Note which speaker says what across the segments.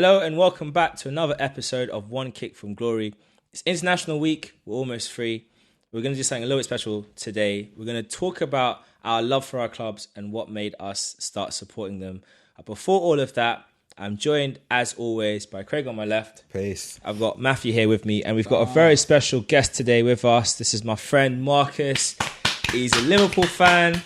Speaker 1: Hello and welcome back to another episode of One Kick from Glory. It's International Week. We're almost free. We're going to do something a little bit special today. We're going to talk about our love for our clubs and what made us start supporting them. Before all of that, I'm joined, as always, by Craig on my left.
Speaker 2: Peace.
Speaker 1: I've got Matthew here with me, and we've got a very special guest today with us. This is my friend Markus. He's a Liverpool fan,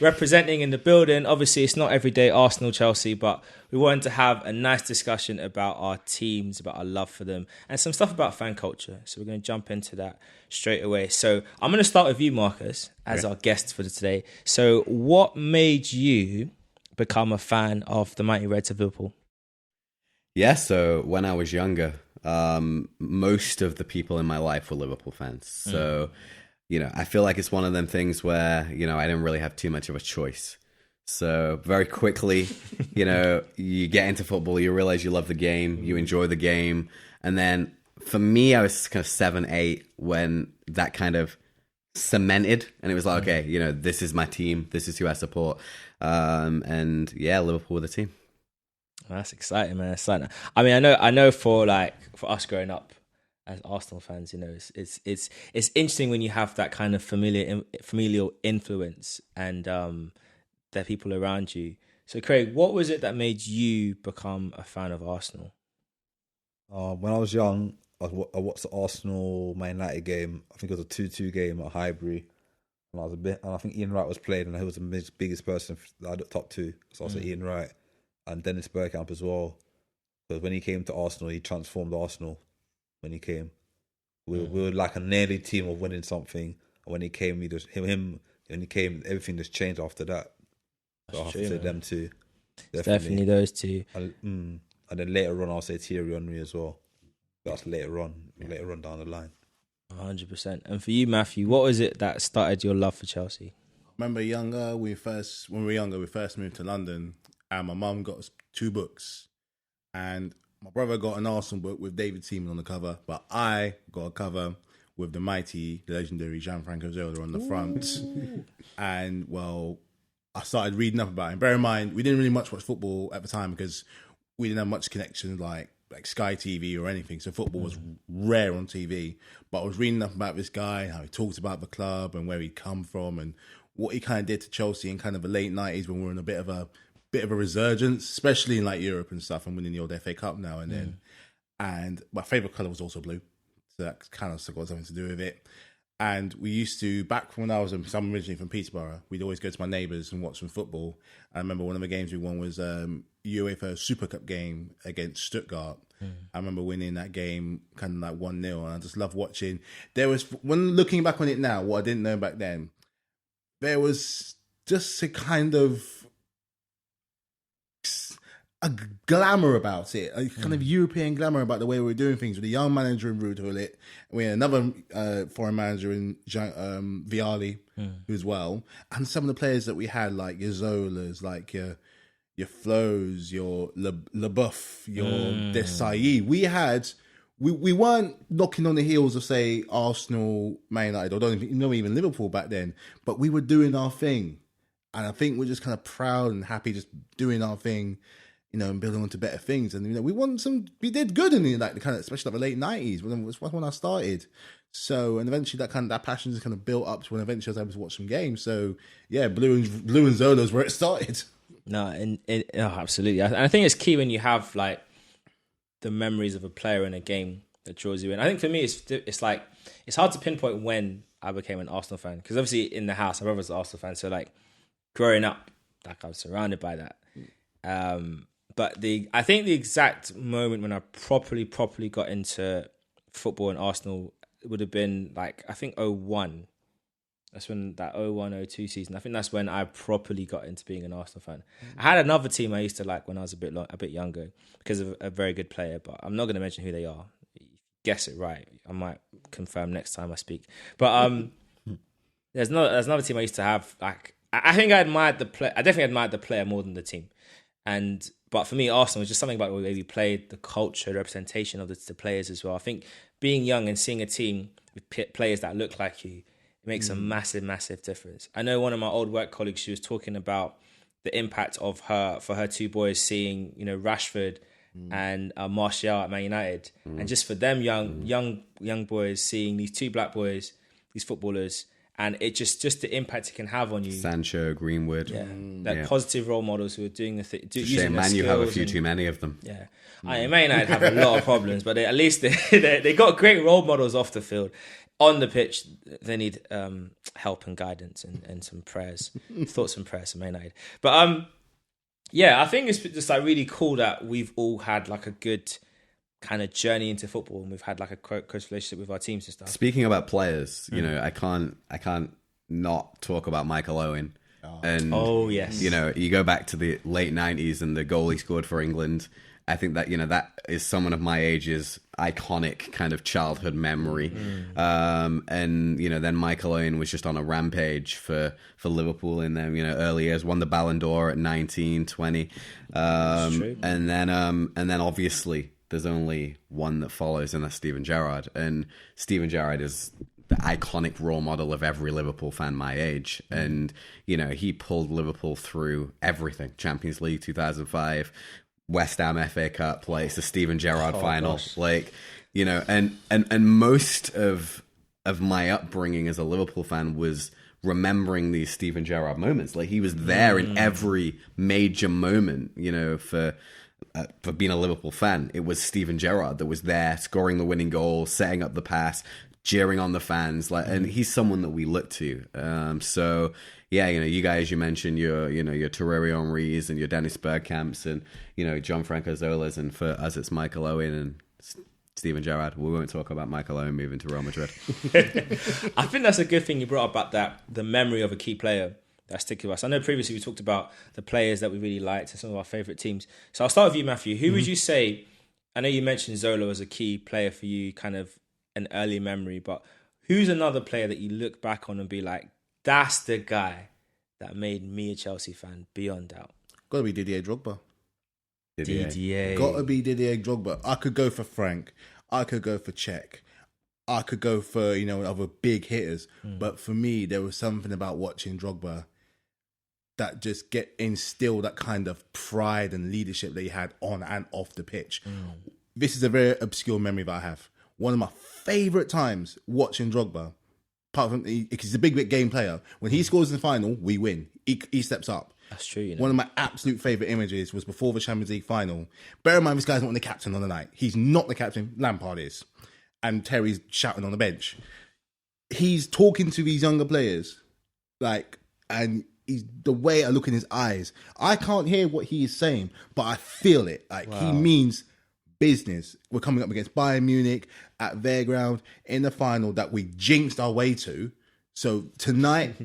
Speaker 1: representing in the building. Obviously, it's not every day Arsenal, Chelsea, but we wanted to have a nice discussion about our teams, about our love for them, and some stuff about fan culture. So we're going to jump into that straight away. So I'm going to start with you, Markus, as our guest for today. So what made you become a fan of the Mighty Reds of Liverpool?
Speaker 3: Yeah, so when I was younger, most of the people in my life were Liverpool fans. So, I feel like it's one of them things where, I didn't really have too much of a choice. So very quickly, you get into football, you realize you love the game, you enjoy the game. And then for me, I was kind of 7, 8 when that kind of cemented. And it was like, okay, this is my team. This is who I support. And yeah, Liverpool were the team.
Speaker 1: That's exciting, man. Exciting. I mean, I know for us growing up as Arsenal fans, it's interesting when you have that kind of familial influence and there are people around you. So, Craig, what was it that made you become a fan of Arsenal?
Speaker 2: When I was young, I watched the Arsenal Man United game. I think it was a 2-2 game at Highbury. And I think Ian Wright was playing, and he was the biggest person that I looked top two. So I said Ian Wright and Dennis Bergkamp as well. Because when he came to Arsenal, he transformed Arsenal. When he came, we were like a nearly team of winning something. And when he came, when he came, everything just changed after that. So I have to say them two.
Speaker 1: Definitely those two.
Speaker 2: And then later on, I'll say Thierry Henry as well. That's later on down the line.
Speaker 1: 100%. And for you, Matthew, what was it that started your love for Chelsea?
Speaker 4: Remember when we first moved to London, and my mum got us 2 books, and my brother got an Arsenal book with David Seaman on the cover, but I got a cover with the mighty, legendary Gianfranco Zola on the front. And well, I started reading up about him. Bear in mind, we didn't really much watch football at the time because we didn't have much connection like Sky TV or anything, so football was rare on TV. But I was reading up about this guy, how he talked about the club and where he'd come from and what he kind of did to Chelsea in kind of the late 90s when we were in a bit of a resurgence, especially in like Europe and stuff, and winning the old FA Cup now and then. And my favourite colour was also blue, so that kind of got something to do with it. And we used to, back when I was, I'm originally from Peterborough, we'd always go to my neighbours and watch some football. I remember one of the games we won was UEFA Super Cup game against Stuttgart. I remember winning that game kind of like 1-0, and I just love watching. There was, when looking back on it now, what I didn't know back then, there was just a kind of a glamour about it, a kind of European glamour about the way we were doing things, with a young manager in Ruud Gullit, and we had another foreign manager in Vialli as well, and some of the players that we had, like your Zolas, like your Flows, your LeBoeuf, your Desailly. We weren't knocking on the heels of, say, Arsenal, Man United, or even Liverpool back then, but we were doing our thing. And I think we're just kind of proud and happy just doing our thing, and building on to better things. And, we did good in the kind of, especially like the late 90s, when I started. So, and eventually that passion just kind of built up to when eventually I was able to watch some games. So, yeah, Blue and Zola is where it started.
Speaker 1: No, absolutely. I think it's key when you have like the memories of a player in a game that draws you in. I think for me, it's hard to pinpoint when I became an Arsenal fan, because obviously in the house, my brother's an Arsenal fan, so like growing up, like I was surrounded by that. But I think the exact moment when I properly got into football and Arsenal would have been like, I think 2001. That's when that 2001-02 season, I think that's when I properly got into being an Arsenal fan. I had another team I used to like when I was a bit younger because of a very good player, but I'm not going to mention who they are. Guess it right. I might confirm next time I speak. But there's another team I used to have. Like, I think I definitely admired the player more than the team. But for me, Arsenal was just something about the way we played, the culture, the representation of the players as well. I think being young and seeing a team with players that look like you, it makes a massive, massive difference. I know one of my old work colleagues, she was talking about the impact of her 2 boys seeing, Rashford and Martial at Man United, and just for them young boys seeing these two black boys, these footballers, and it just the impact it can have on you.
Speaker 3: Sancho, Greenwood.
Speaker 1: Positive role models who are doing the thing.
Speaker 3: Shame, man, you have a few too many of them.
Speaker 1: Yeah, Man United have a lot of problems, but at least they got great role models off the field. On the pitch, they need help and guidance and some prayers, thoughts and prayers from Man United. But I think it's just like really cool that we've all had like a good kind of journey into football, and we've had like a close relationship with our teams and stuff.
Speaker 3: Speaking about players, you know, I can't not talk about Michael Owen. And
Speaker 1: yes,
Speaker 3: you know, you go back to the late 90s and the goal he scored for England. I think that, you know, that is someone of my age's iconic kind of childhood memory. And, you know, then Michael Owen was just on a rampage for Liverpool in them, you know, early years, won the Ballon d'Or at 19, 20. And then obviously there's only one that follows, and that's Steven Gerrard. And Steven Gerrard is the iconic role model of every Liverpool fan my age. And, you know, he pulled Liverpool through everything. Champions League 2005, West Ham FA Cup place, the Steven Gerrard final.
Speaker 1: Gosh.
Speaker 3: Like, you know, and most of my upbringing as a Liverpool fan was remembering these Steven Gerrard moments. Like, he was there in every major moment, you know, for being a Liverpool fan. It was Steven Gerrard that was there, scoring the winning goal, setting up the pass, cheering on the fans, like, and he's someone that we look to. So yeah, you know, you guys, you mentioned your Thierry Henrys and your Dennis Bergkamps and, you know, John Franco Zolas, and for us it's Michael Owen and Steven Gerrard. We won't talk about Michael Owen moving to Real Madrid.
Speaker 1: I think that's a good thing you brought up about the memory of a key player that sticks with us. I know previously we talked about the players that we really liked and some of our favourite teams. So I'll start with you, Matthew. Who would you say, I know you mentioned Zola as a key player for you, kind of an early memory, but who's another player that you look back on and be like, that's the guy that made me a Chelsea fan beyond doubt?
Speaker 4: Got to be Didier Drogba.
Speaker 1: Didier.
Speaker 4: Got to be Didier Drogba. I could go for Frank. I could go for Czech. I could go for, you know, other big hitters. But for me, there was something about watching Drogba that just instill that kind of pride and leadership that he had on and off the pitch. This is a very obscure memory that I have. One of my favourite times watching Drogba, apart from because he's a big game player, when he scores in the final, we win. He steps up.
Speaker 1: That's true, you know.
Speaker 4: One of my absolute favourite images was before the Champions League final. Bear in mind, this guy's not the captain on the night. He's not the captain. Lampard is. And Terry's shouting on the bench. He's talking to these younger players, like, and the way I look in his eyes, I can't hear what he is saying, but I feel it. Like, he means business. We're coming up against Bayern Munich at their ground in the final that we jinxed our way to. So tonight,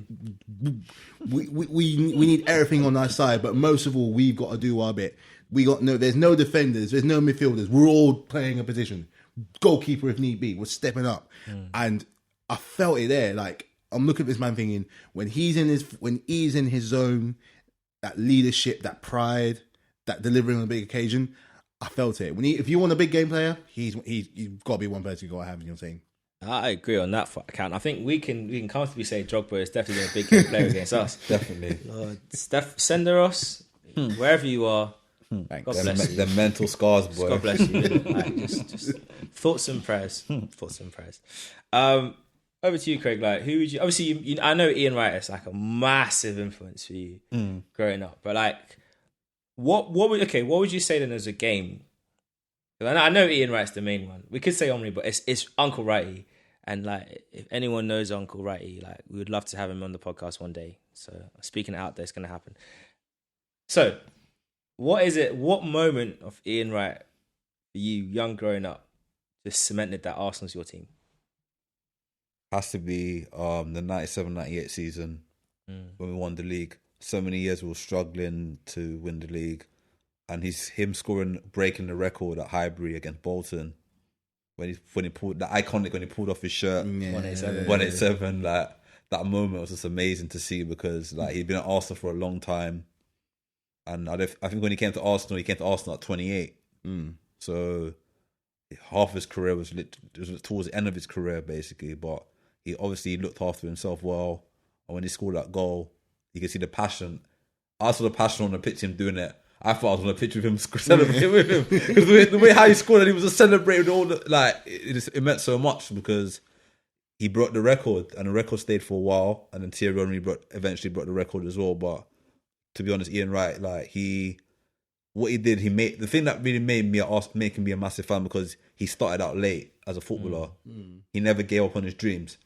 Speaker 4: we need everything on our side, but most of all, we've got to do our bit. There's no defenders, there's no midfielders. We're all playing a position. Goalkeeper if need be. We're stepping up, and I felt it there. Like, I'm looking at this man thinking, when he's in his zone, that leadership, that pride, that delivering on a big occasion, I felt it. If you want a big game player, you've got to be one person you got to have in your team.
Speaker 1: I agree on that account. I think we can comfortably say Drogba is definitely a big game player against us.
Speaker 2: Definitely.
Speaker 1: Lord, Senderos, wherever you are,
Speaker 2: Thanks.
Speaker 1: God bless you.
Speaker 2: The mental scars, boy.
Speaker 1: God bless you. Like, just thoughts and prayers. Thoughts and prayers. Over to you, Craig. Like, who would you? Obviously, I know Ian Wright is like a massive influence for you growing up. But like, what would you say then as a game? I know Ian Wright's the main one. We could say Omri, but it's Uncle Wrighty. And like, if anyone knows Uncle Wrighty, like, we would love to have him on the podcast one day. So speaking it out there, it's going to happen. So, what is it? What moment of Ian Wright, for you, young growing up, just cemented that Arsenal's your team?
Speaker 2: Has to be the 97-98 season when we won the league. So many years we were struggling to win the league, and him breaking the record at Highbury against Bolton when he pulled that iconic when he pulled off his shirt. 187. Like, that moment was just amazing to see, because like, he'd been at Arsenal for a long time, and I think when he came to Arsenal at 28. So half his career was towards the end of his career basically, but he obviously looked after himself well, and when he scored that goal, you can see the passion. I saw the passion on the pitch, him doing it. I thought I was on a picture with him, celebrating with him. Because the way how he scored, and he was just celebrating all the, like, it meant so much because he broke the record, and the record stayed for a while, and then Thierry Henry eventually broke the record as well. But to be honest, Ian Wright, like, what he did, the thing that really making me a massive fan, because he started out late as a footballer. He never gave up on his dreams.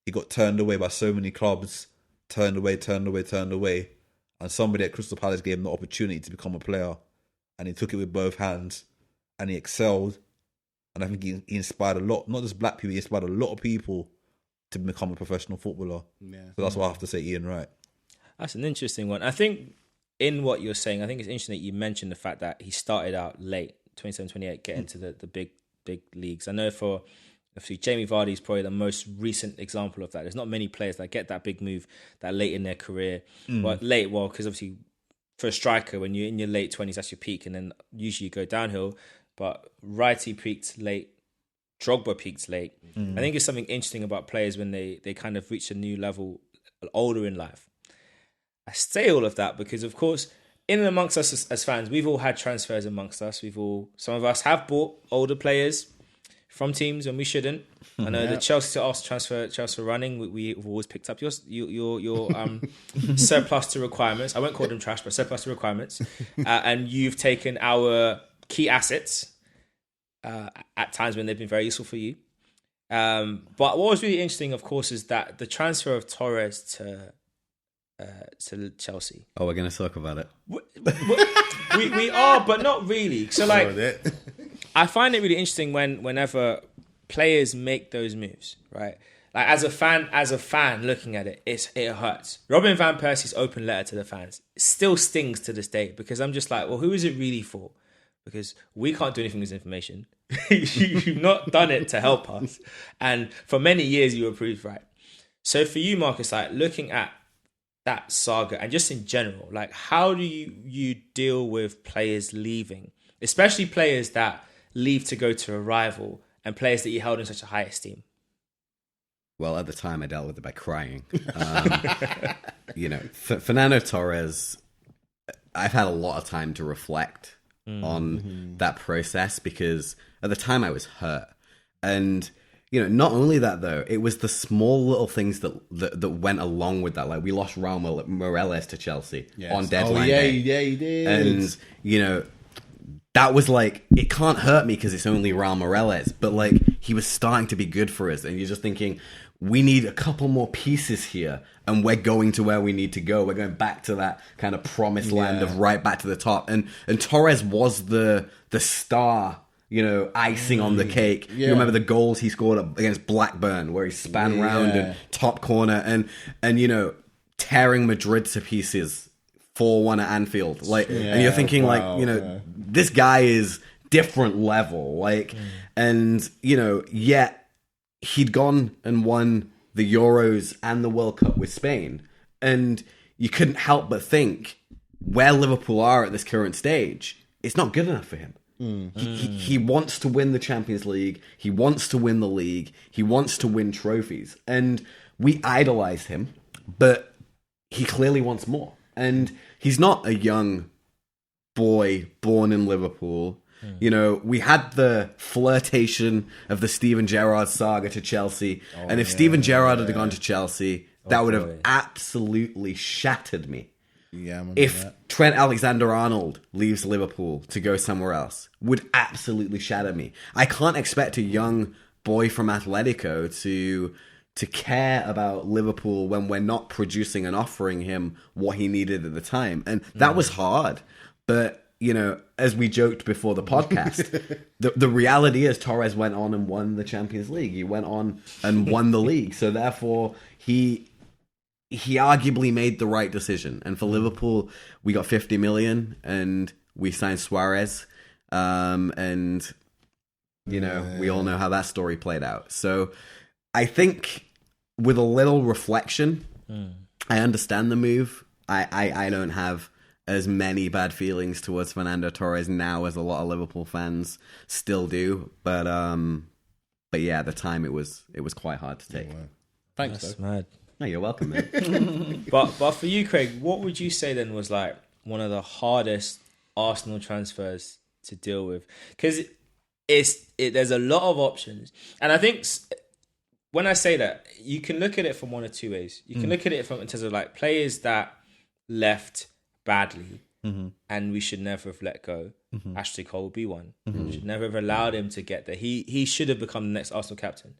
Speaker 2: He got turned away by so many clubs, turned away. And somebody at Crystal Palace gave him the opportunity to become a player. And he took it with both hands. And he excelled. And I think he inspired a lot, not just black people, he inspired a lot of people to become a professional footballer. Yeah. So that's why I have to say Ian Wright.
Speaker 1: That's an interesting one. I think in what you're saying, I think it's interesting that you mentioned the fact that he started out late, 27, 28, getting to the big leagues. I know for Jamie Vardy is probably the most recent example of that. There's not many players that get that big move that late in their career. Well, because obviously for a striker, when you're in your late 20s, that's your peak, and then usually you go downhill. But Wrighty peaked late, Drogba peaked late. I think it's something interesting about players when they kind of reach a new level older in life. I say all of that because, of course, in and amongst us as fans, we've all had transfers amongst us. Some of us have bought older players from teams when we shouldn't. I know the Chelsea to Arsenal transfer running, we've always picked up your surplus to requirements. I won't call them trash, but surplus to requirements. And you've taken our key assets at times when they've been very useful for you. But what was really interesting, of course, is that the transfer of Torres to Chelsea.
Speaker 3: Oh, we're going to talk about it.
Speaker 1: We are, but not really. So, like, I find it really interesting whenever players make those moves, right? Like, as a fan looking at it, it hurts. Robin van Persie's open letter to the fans still stings to this day, because I'm just like, well, who is it really for? Because we can't do anything with this information. You've not done it to help us. And for many years, you were proved right. So for you, Marcus, like, looking at that saga and just in general, like, how do you deal with players leaving, especially players that leave to go to a rival and players that you held in such a high esteem?
Speaker 3: Well, at the time, I dealt with it by crying. Fernando Torres, I've had a lot of time to reflect on that process, because at the time I was hurt. And, not only that, though, it was the small little things that went along with that. Like, we lost Raul Morales to Chelsea on deadline day.
Speaker 4: Yeah, you did.
Speaker 3: And, that was like, it can't hurt me because it's only Raul Morales. But, like, he was starting to be good for us. And you're just thinking, we need a couple more pieces here, and we're going to where we need to go. We're going back to that kind of promised land of right back to the top. And Torres was the star, icing on the cake. You remember the goals he scored against Blackburn, where he span round and top corner and tearing Madrid to pieces 4-1 at Anfield. And you're thinking, this guy is different level. And yet he'd gone and won the Euros and the World Cup with Spain. And you couldn't help but think, where Liverpool are at this current stage, it's not good enough for him. He wants to win the Champions League. He wants to win the league. He wants to win trophies. And we idolize him, but he clearly wants more. And he's not a young boy born in Liverpool. We had the flirtation of the Steven Gerrard saga to Chelsea. And if Steven Gerrard had gone to Chelsea, that would have absolutely shattered me. If Trent Alexander-Arnold leaves Liverpool to go somewhere else, would absolutely shatter me. I can't expect a young boy from Atletico to care about Liverpool when we're not producing and offering him what he needed at the time. And that was hard. But, as we joked before the podcast, the reality is Torres went on and won the Champions League. He went on and won the league. So therefore, he arguably made the right decision. And for Liverpool, we got 50 million and we signed Suarez. We all know how that story played out. So I think with a little reflection, I understand the move. I don't have as many bad feelings towards Fernando Torres now as a lot of Liverpool fans still do. But yeah, at the time it was quite hard to take.
Speaker 4: Oh, wow. Thanks,
Speaker 1: That's
Speaker 4: though.
Speaker 1: mad.
Speaker 3: No, you're welcome, man.
Speaker 1: But for you, Craig, what would you say then was like one of the hardest Arsenal transfers to deal with, because there's a lot of options, and I think when I say that, you can look at it from one or two ways. You can look at it from in terms of like players that left badly, and we should never have let go. Ashley Cole would be one. We should never have allowed him to get there. He should have become the next Arsenal captain.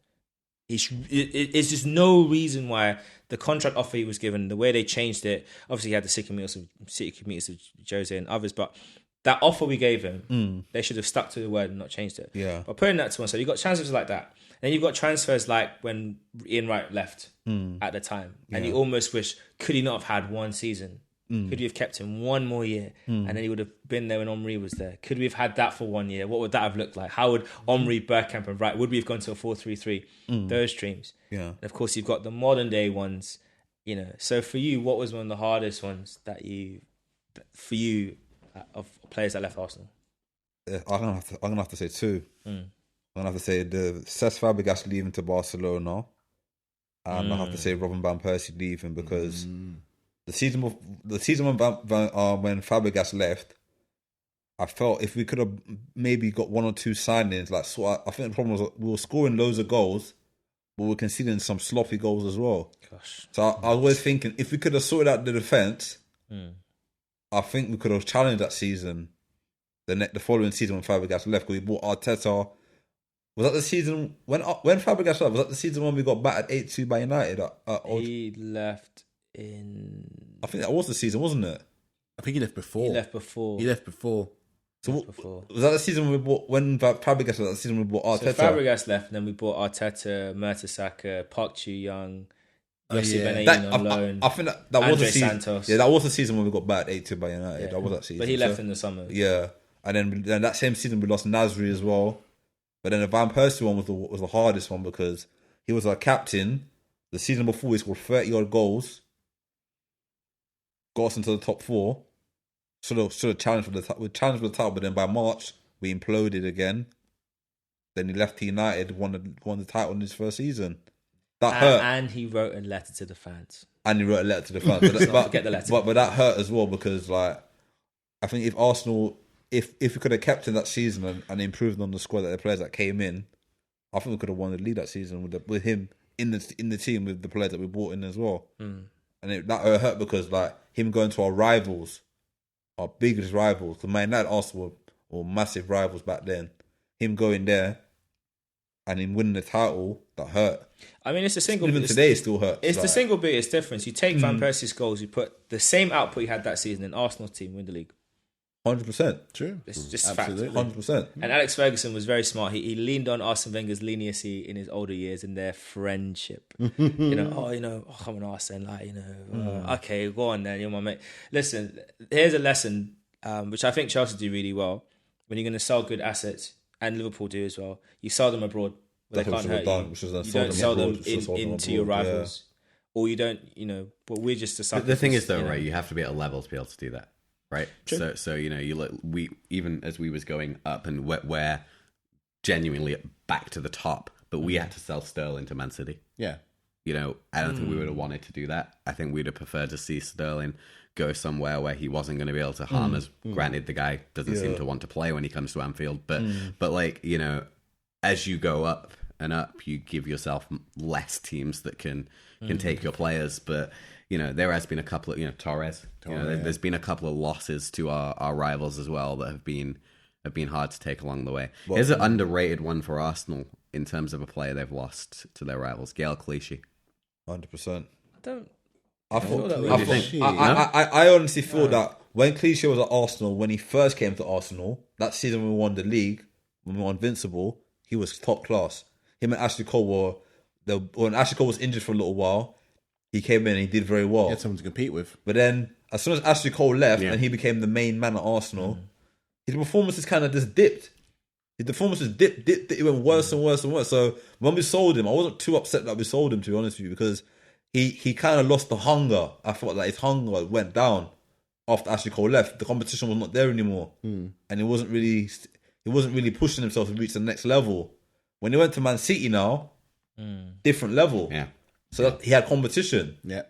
Speaker 1: It's just no reason why the contract offer he was given, the way they changed it. Obviously, he had the city commuters of Jose and others, but that offer we gave him, they should have stuck to the word and not changed it.
Speaker 2: Yeah.
Speaker 1: But putting that to one side, you've got transfers like that. And you've got transfers like when Ian Wright left at the time. And you almost wish, could he not have had one season? Could we have kept him one more year? And then he would have been there when Omri was there. Could we have had that for 1 year? What would that have looked like? How would Omri, Bergkamp and Wright, would we have gone to a 4-3-3? Those dreams.
Speaker 2: Yeah.
Speaker 1: And of course, you've got the modern day ones, So for you, what was one of the hardest ones of players that left Arsenal?
Speaker 2: Yeah, I'm gonna have to say two. I'm gonna have to say the Cesc Fabregas leaving to Barcelona, and I have to say Robin van Persie leaving, because the season when Fabregas left, I felt if we could have maybe got one or two signings, I think the problem was we were scoring loads of goals, but we were conceding some sloppy goals as well.
Speaker 1: Gosh.
Speaker 2: So I was always thinking, if we could have sorted out the defence, I think we could have challenged that season. The following season when Fabregas left, because we bought Arteta. Was that the season when Fabregas left? Was that the season when we got battered 8-2 by United?
Speaker 1: He left in...
Speaker 2: I think that was the season, wasn't it?
Speaker 4: I think he left before.
Speaker 2: So was that the season when Fabregas left? That season we bought Arteta.
Speaker 1: So Fabregas left, and then we bought Arteta, Mertesacker, Park Chu-young, Yossi Benayoun on loan.
Speaker 2: I think that was the season.
Speaker 1: Santos.
Speaker 2: Yeah, that was the season when we got battered 8-2 by United.
Speaker 1: Yeah.
Speaker 2: That was that season.
Speaker 1: But he left in the summer.
Speaker 2: Yeah, and then that same season we lost Nasri as well. But then the Van Persie one was the hardest one, because he was our captain. The season before he scored 30-odd goals, got us into the top four. Should have challenged for the title, but then by March we imploded again. Then he left to United, won the title in his first season. That hurt.
Speaker 1: And he wrote a letter to the fans.
Speaker 2: And he wrote a letter to the fans. But
Speaker 1: Forget the letter.
Speaker 2: But that hurt as well, because I think if Arsenal, if we could have kept him that season and improved on the squad, that the players that came in, I think we could have won the league that season with him in the team, with the players that we brought in as well. And that hurt, because him going to our rivals, our biggest rivals, because Man United, Arsenal were massive rivals back then. Him going there and him winning the title, that hurt.
Speaker 1: I mean, it's a single.
Speaker 2: Even today, it still hurts.
Speaker 1: It's the single biggest difference. You take Van Persie's goals, you put the same output he had that season in Arsenal's team win the league.
Speaker 2: 100%.
Speaker 4: True.
Speaker 1: It's just
Speaker 4: Absolutely.
Speaker 1: fact.
Speaker 2: 100%.
Speaker 1: And Alex Ferguson was very smart. He leaned on Arsene Wenger's leniency in his older years and their friendship. Come on, Arsene, okay, go on then, you're my mate. Listen, here's a lesson, which I think Chelsea do really well. When you're going to sell good assets, and Liverpool do as well, you sell them abroad where they can't hurt you. You don't sell them into your rivals. Or you don't, but we're just a sucker.
Speaker 3: The thing is, though, right, you have to be at a level to be able to do that. Right, true. So you look, we even as we was going up, and we're genuinely back to the top, but we had to sell Sterling to Man City.
Speaker 4: Yeah,
Speaker 3: I don't think we would have wanted to do that. I think we'd have preferred to see Sterling go somewhere where he wasn't going to be able to harm us. Granted, the guy doesn't seem to want to play when he comes to Anfield, but as you go up and up, you give yourself less teams that can take your players, but. There has been a couple of, Torres. There's been a couple of losses to our rivals as well that have been hard to take along the way. Here's an underrated one for Arsenal in terms of a player they've lost to their rivals, Gael Clichy.
Speaker 2: 100%. I honestly feel that when Clichy was at Arsenal, when he first came to Arsenal, that season when we won the league, when we were invincible, he was top class. Him and Ashley Cole when Ashley Cole was injured for a little while, he came in and he did very well.
Speaker 4: He had someone to compete with.
Speaker 2: But then, as soon as Ashley Cole left and he became the main man at Arsenal, his performances kind of just dipped. His performances dipped. It went worse and worse and worse. So when we sold him, I wasn't too upset that we sold him, to be honest with you, because he kind of lost the hunger. I thought his hunger went down after Ashley Cole left. The competition was not there anymore, and he wasn't really pushing himself to reach the next level. When he went to Man City now, different level.
Speaker 3: Yeah.
Speaker 2: So he had competition.
Speaker 4: Yeah.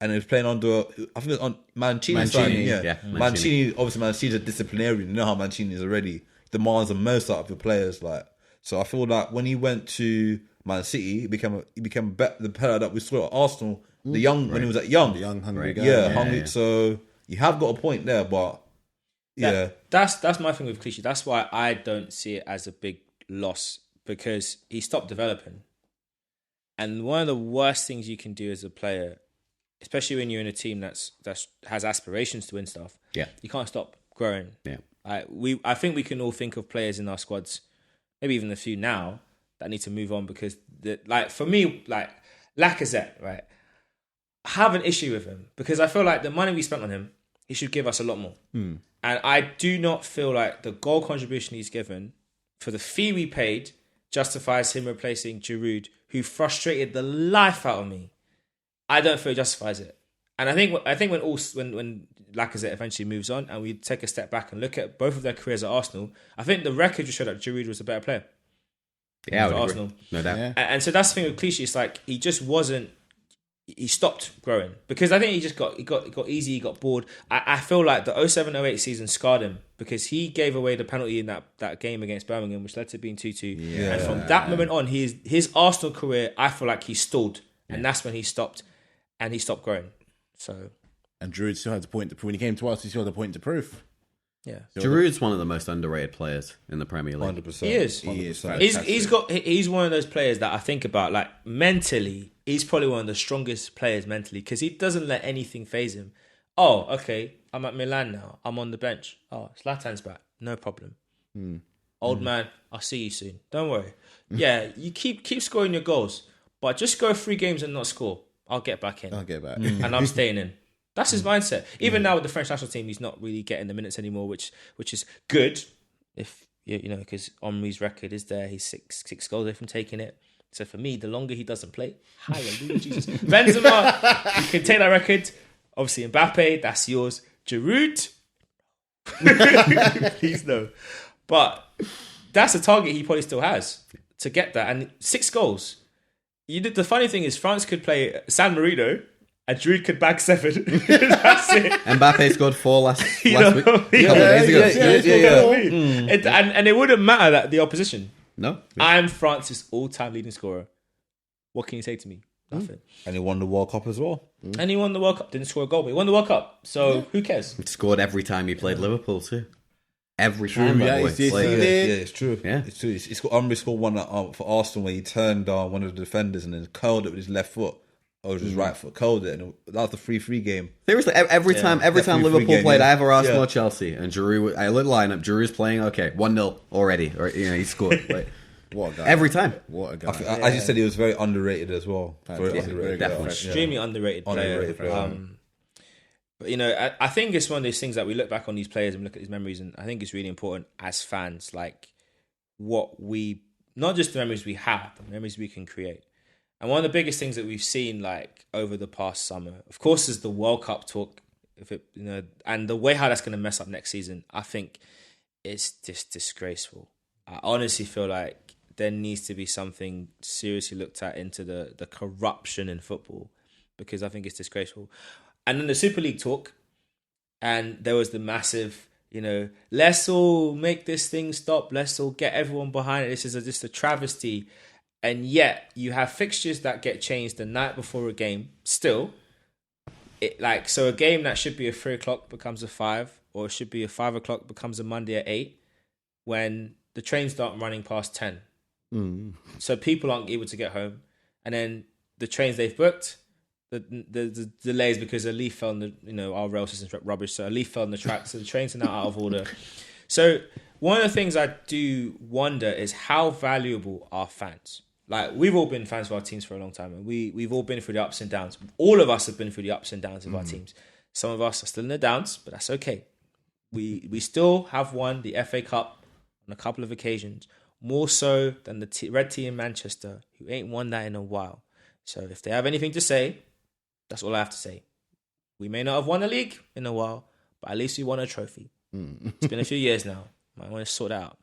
Speaker 2: and he was playing under, I think it was on Mancini's side.
Speaker 3: Mancini,
Speaker 2: Yeah,
Speaker 3: yeah,
Speaker 2: Mancini. Obviously, Mancini's a disciplinarian. You know how Mancini is already demands the most out of the players. Like, so I feel like when he went to Man City, he became the player that we saw at Arsenal. The young when he was at Young,
Speaker 4: The young hungry guy.
Speaker 2: yeah, hungry. Yeah. So you have got a point there, but yeah,
Speaker 1: that's my thing with Clichy. That's why I don't see it as a big loss, because he stopped developing. And one of the worst things you can do as a player, especially when you're in a team that's has aspirations to win stuff, you can't stop growing.
Speaker 3: Yeah.
Speaker 1: I think we can all think of players in our squads, maybe even a few now, that need to move on, because for me, like Lacazette, right? I have an issue with him because I feel like the money we spent on him, he should give us a lot more. And I do not feel like the goal contribution he's given for the fee we paid justifies him replacing Giroud, who frustrated the life out of me. I don't feel it justifies it. And I think when Lacazette eventually moves on and we take a step back and look at both of their careers at Arsenal, I think the record just showed that Giroud was a better player.
Speaker 3: Yeah,
Speaker 1: for Arsenal.
Speaker 3: No doubt.
Speaker 4: Yeah.
Speaker 1: And so that's the thing with Clichy. It's like he just wasn't. He stopped growing because I think he got easy. He got bored. I feel like the 07-08 season scarred him because he gave away the penalty in that game against Birmingham, which led to being 2-2.
Speaker 2: Yeah.
Speaker 1: And from that moment on, his Arsenal career, I feel like he stalled, and that's when he stopped, and he stopped growing. So,
Speaker 4: And Giroud still had a point to prove. When he came to us, he still had a point to prove.
Speaker 1: yeah,
Speaker 3: Giroud's one of the most underrated players in the Premier League.
Speaker 2: 100%.
Speaker 1: He is.
Speaker 2: 100%.
Speaker 1: He's one of those players that I think about, like, mentally, he's probably one of the strongest players mentally because he doesn't let anything faze him. Oh, okay, I'm at Milan now. I'm on the bench. Oh, Zlatan's back. No problem. Old man, I'll see you soon. Don't worry. Yeah, you keep scoring your goals, but just go 3 games and not score. I'll get back in.
Speaker 4: I'll get back.
Speaker 1: And I'm staying in. That's his mindset. Even now with the French national team, he's not really getting the minutes anymore, which is good. If because Henry's record is there, he's six goals away from taking it. So for me, the longer he doesn't play, hallelujah, Jesus. Benzema, you can take that record. Obviously, Mbappe, that's yours. Giroud, please no. But that's a target he probably still has to get that. And 6 goals. The funny thing is, France could play San Marino. And Giroud could bag 7. That's it.
Speaker 3: Mbappe scored 4 last week.
Speaker 1: know,
Speaker 3: Couple of days ago.
Speaker 1: And it wouldn't matter that the opposition.
Speaker 3: No.
Speaker 1: I'm France's all-time leading scorer. What can you say to me? Nothing.
Speaker 2: And he won the World Cup as well.
Speaker 1: And he won the World Cup. Didn't score a goal, but he won the World Cup. So who cares?
Speaker 3: He scored every time he played Liverpool too. Every time,
Speaker 4: yeah,
Speaker 3: by the way.
Speaker 4: it's- it's-
Speaker 3: Like,
Speaker 2: It's true.
Speaker 3: Yeah.
Speaker 2: It's true. He scored one for Arsenal where he turned one of the defenders and then curled it with his left foot. Or his right foot, curled it, and that was the 3-3 game.
Speaker 3: seriously, every time Liverpool
Speaker 2: game,
Speaker 3: played
Speaker 2: yeah.
Speaker 3: either Arsenal
Speaker 2: Yeah.
Speaker 3: or Chelsea, and Giroud, I looked lineup, Giroud's playing, okay, 1-0 already, or he scored. Like,
Speaker 4: What a guy.
Speaker 3: every time.
Speaker 4: What a guy.
Speaker 2: As you said, he was very underrated as well. Very
Speaker 4: Yeah,
Speaker 2: underrated.
Speaker 3: definitely.
Speaker 1: Extremely underrated player.
Speaker 2: Underrated player.
Speaker 1: But I think it's one of those things that we look back on these players and look at these memories, and I think it's really important as fans, like not just the memories we have, but the memories we can create. And one of the biggest things that we've seen, like over the past summer, of course, is the World Cup talk. And the way how that's going to mess up next season, I think it's just disgraceful. I honestly feel like there needs to be something seriously looked at into the corruption in football, because I think it's disgraceful. And then the Super League talk, and there was the massive, let's all make this thing stop. Let's all get everyone behind it. This is just a travesty. And yet you have fixtures that get changed the night before a game. Still, so a game that should be a 3:00 becomes a 5, or it should be a 5:00 becomes a Monday at 8, when the trains start running past 10. So people aren't able to get home, and then the trains they've booked, the delays because a leaf fell on our rail system's rubbish. So a leaf fell on the track, so the trains are now out of order. So one of the things I do wonder is how valuable are fans. Like, we've all been fans of our teams for a long time, and we've all been through the ups and downs. All of us have been through the ups and downs of our teams. Some of us are still in the downs, but that's okay. We still have won the FA Cup on a couple of occasions, more so than the red team in Manchester, who ain't won that in a while. So if they have anything to say, that's all I have to say. We may not have won the league in a while, but at least we won a trophy. It's been a few years now. Might want to sort that out.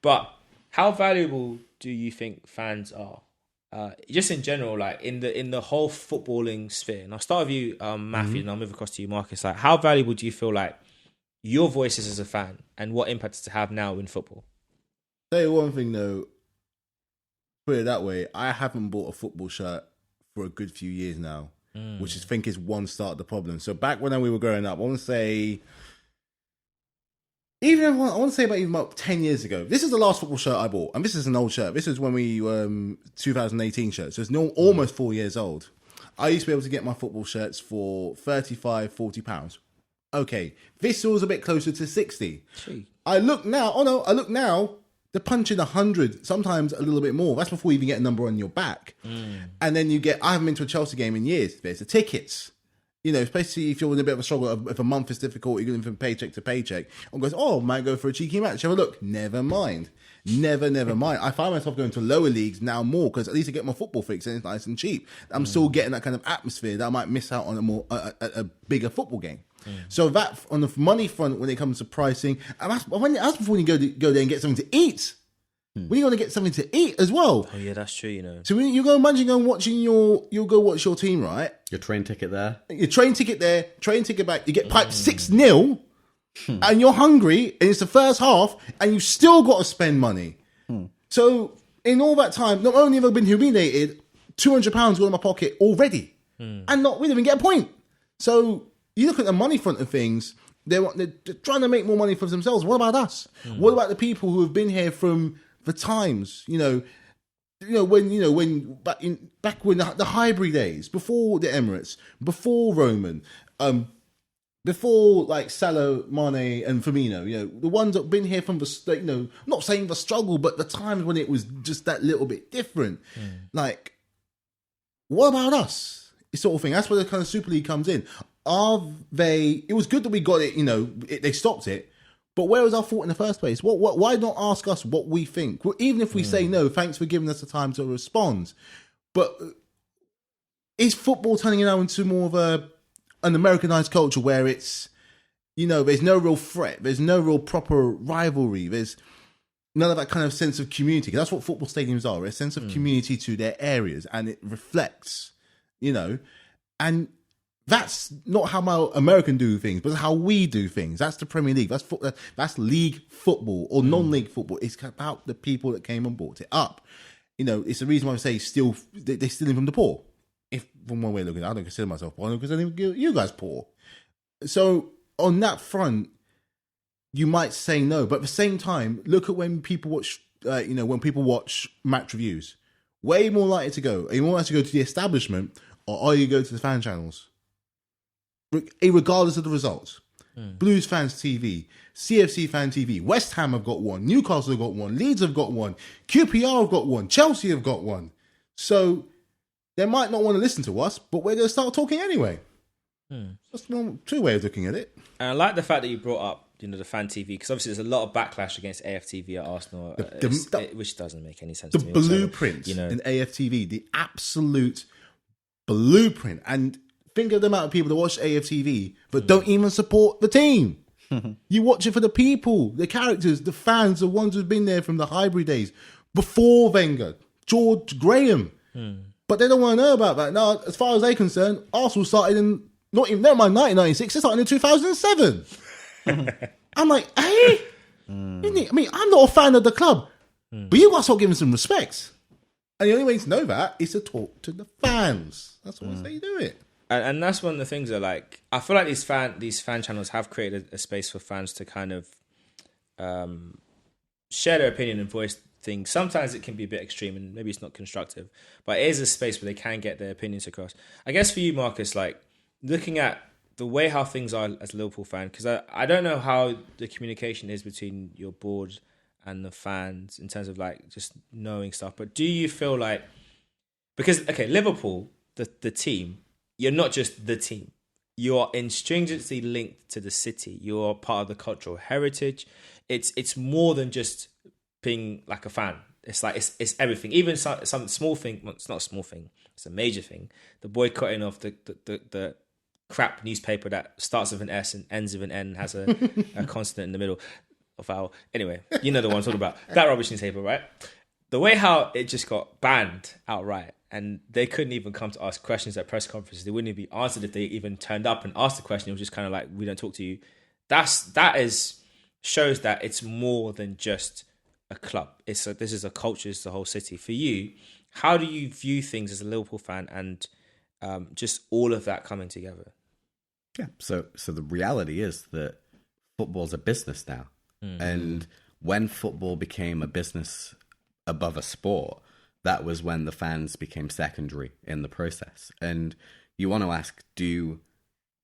Speaker 1: But how valuable do you think fans are just in general, like in the whole footballing sphere. And I'll start with you, Matthew, and I'll move across to you, Marcus. Like, how valuable do you feel like your voice is as a fan, and what impact does it have now in football?
Speaker 4: Tell you one thing though, put it that way, I haven't bought a football shirt for a good few years now, which I think is one start of the problem. So back when we were growing up, I want to say about 10 years ago. This is the last football shirt I bought, and this is an old shirt. This is when we 2018 shirt, so it's almost 4 years old. I used to be able to get my football shirts for £35-40. Okay, this was a bit closer to 60.
Speaker 1: Gee.
Speaker 4: I look now. They're punching 100, sometimes a little bit more. That's before you even get a number on your back. And then I haven't been to a Chelsea game in years. There's the tickets. You know, especially if you're in a bit of a struggle, if a month is difficult, you're going from paycheck to paycheck. And goes, might go for a cheeky match. Have a look. Never mind. Never mind. I find myself going to lower leagues now more because at least I get my football fix and it's nice and cheap. I'm still getting that kind of atmosphere that I might miss out on a bigger football game. So that on the money front, when it comes to pricing, and that's before you go there and get something to eat. When you're going to get something to eat as well.
Speaker 1: Oh yeah, that's true. You know.
Speaker 4: So when you go, imagine going watching you'll go watch your team, right?
Speaker 3: Your train ticket there.
Speaker 4: Your train ticket there, train ticket back. You get piped 6-0, and you're hungry, and it's the first half, and you still got to spend money. So in all that time, not only have I been humiliated, £200 gone in my pocket already, and we didn't even get a point. So you look at the money front of things. They're trying to make more money for themselves. What about us? What about the people who have been here from the times? When back when the Highbury days, before the Emirates, before Roman, before like Salah, Mane, and Firmino. The ones that've been here from the not saying the struggle, but the times when it was just that little bit different. Like, what about us? This sort of thing. That's where the kind of Super League comes in. It was good that we got it, they stopped it, but where was our fault in the first place? Why not ask us what we think? Well, even if we say no, thanks for giving us the time to respond. But is football turning now into more of an Americanized culture where it's, there's no real threat, there's no real proper rivalry, there's none of that kind of sense of community? 'Cause that's what football stadiums are, a sense of community to their areas, and it reflects, and that's not how my American do things, but how we do things. That's the Premier League. That's league football or non-league football. It's about the people that came and brought it up. It's the reason why I say they're stealing from the poor. If from one way of looking at it, I don't consider myself poor because I don't consider you guys poor. So on that front, you might say no, but at the same time, look at when people watch. When people watch match reviews, where are you more likely to go? Are you more likely to go to the establishment, or are you go to the fan channels? Regardless of the results. Blues Fans TV, CFC Fan TV, West Ham have got one, Newcastle have got one, Leeds have got one, QPR have got one, Chelsea have got one. So they might not want to listen to us, but we're going to start talking anyway. That's two ways of looking at it.
Speaker 1: And I like the fact that you brought up, the fan TV, because obviously there's a lot of backlash against AFTV at Arsenal, which doesn't make any sense to me.
Speaker 4: The blueprint in AFTV, the absolute blueprint. And think of the amount of people that watch AFTV but don't even support the team. You watch it for the people, the characters, the fans, the ones who've been there from the Highbury days, before Wenger, George Graham. But they don't want to know about that. Now, as far as they're concerned, Arsenal started in, never mind 1996, they started in 2007. I'm like, hey? I mean, I'm not a fan of the club, but you got to start giving some respect. And the only way to know that is to talk to the fans. That's why I say you do it.
Speaker 1: And that's one of the things that, like, I feel like these fan channels have created a space for fans to kind of share their opinion and voice things. Sometimes it can be a bit extreme and maybe it's not constructive, but it is a space where they can get their opinions across. I guess for you, Marcus, like, looking at the way how things are as a Liverpool fan, because I don't know how the communication is between your board and the fans in terms of, like, just knowing stuff, but do you feel like, because, okay, Liverpool, the team, you're not just the team. You're intrinsically linked to the city. You're part of the cultural heritage. It's more than just being like a fan. It's like it's everything. Even some small thing. Well, it's not a small thing. It's a major thing. The boycotting of the crap newspaper that starts with an S and ends with an N and has a consonant in the middle of vowel. Anyway, you know the one I'm talking about. That rubbish newspaper, right? the way how it just got banned outright, and they couldn't even come to ask questions at press conferences. They wouldn't even be answered if they even turned up and asked the question. It was just kind of like, we don't talk to you. Shows that it's more than just a club. This is a culture. It's the whole city. For you, how do you view things as a Liverpool fan and just all of that coming together?
Speaker 3: Yeah. So the reality is that football's a business now, and when football became a business above a sport, that was when the fans became secondary in the process. And you want to ask, do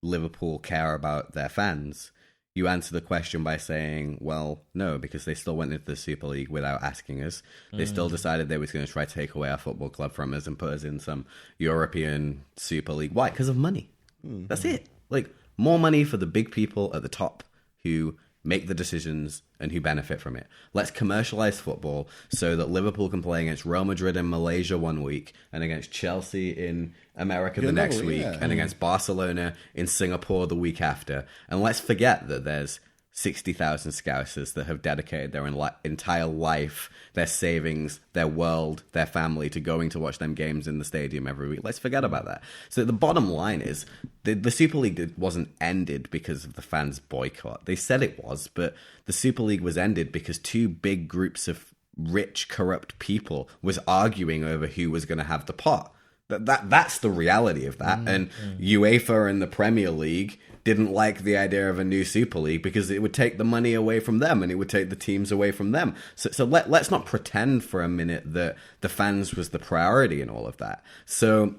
Speaker 3: Liverpool care about their fans? You answer the question by saying, well, no, because they still went into the Super League without asking us. They still decided they was going to try to take away our football club from us and put us in some European Super League. Why? Because of money. That's it. Like, more money for the big people at the top who make the decisions and who benefit from it. Let's commercialize football so that Liverpool can play against Real Madrid in Malaysia one week and against Chelsea in America the next week and against Barcelona in Singapore the week after. And let's forget that there's 60,000 Scousers that have dedicated their entire life, their savings, their world, their family to going to watch them games in the stadium every week. Let's forget about that. So the bottom line is the Super League wasn't ended because of the fans' boycott. They said it was, but the Super League was ended because two big groups of rich, corrupt people was arguing over who was going to have the pot. That's the reality of that. And UEFA and the Premier League didn't like the idea of a new Super League because it would take the money away from them and it would take the teams away from them. So let's not pretend for a minute that the fans was the priority in all of that. So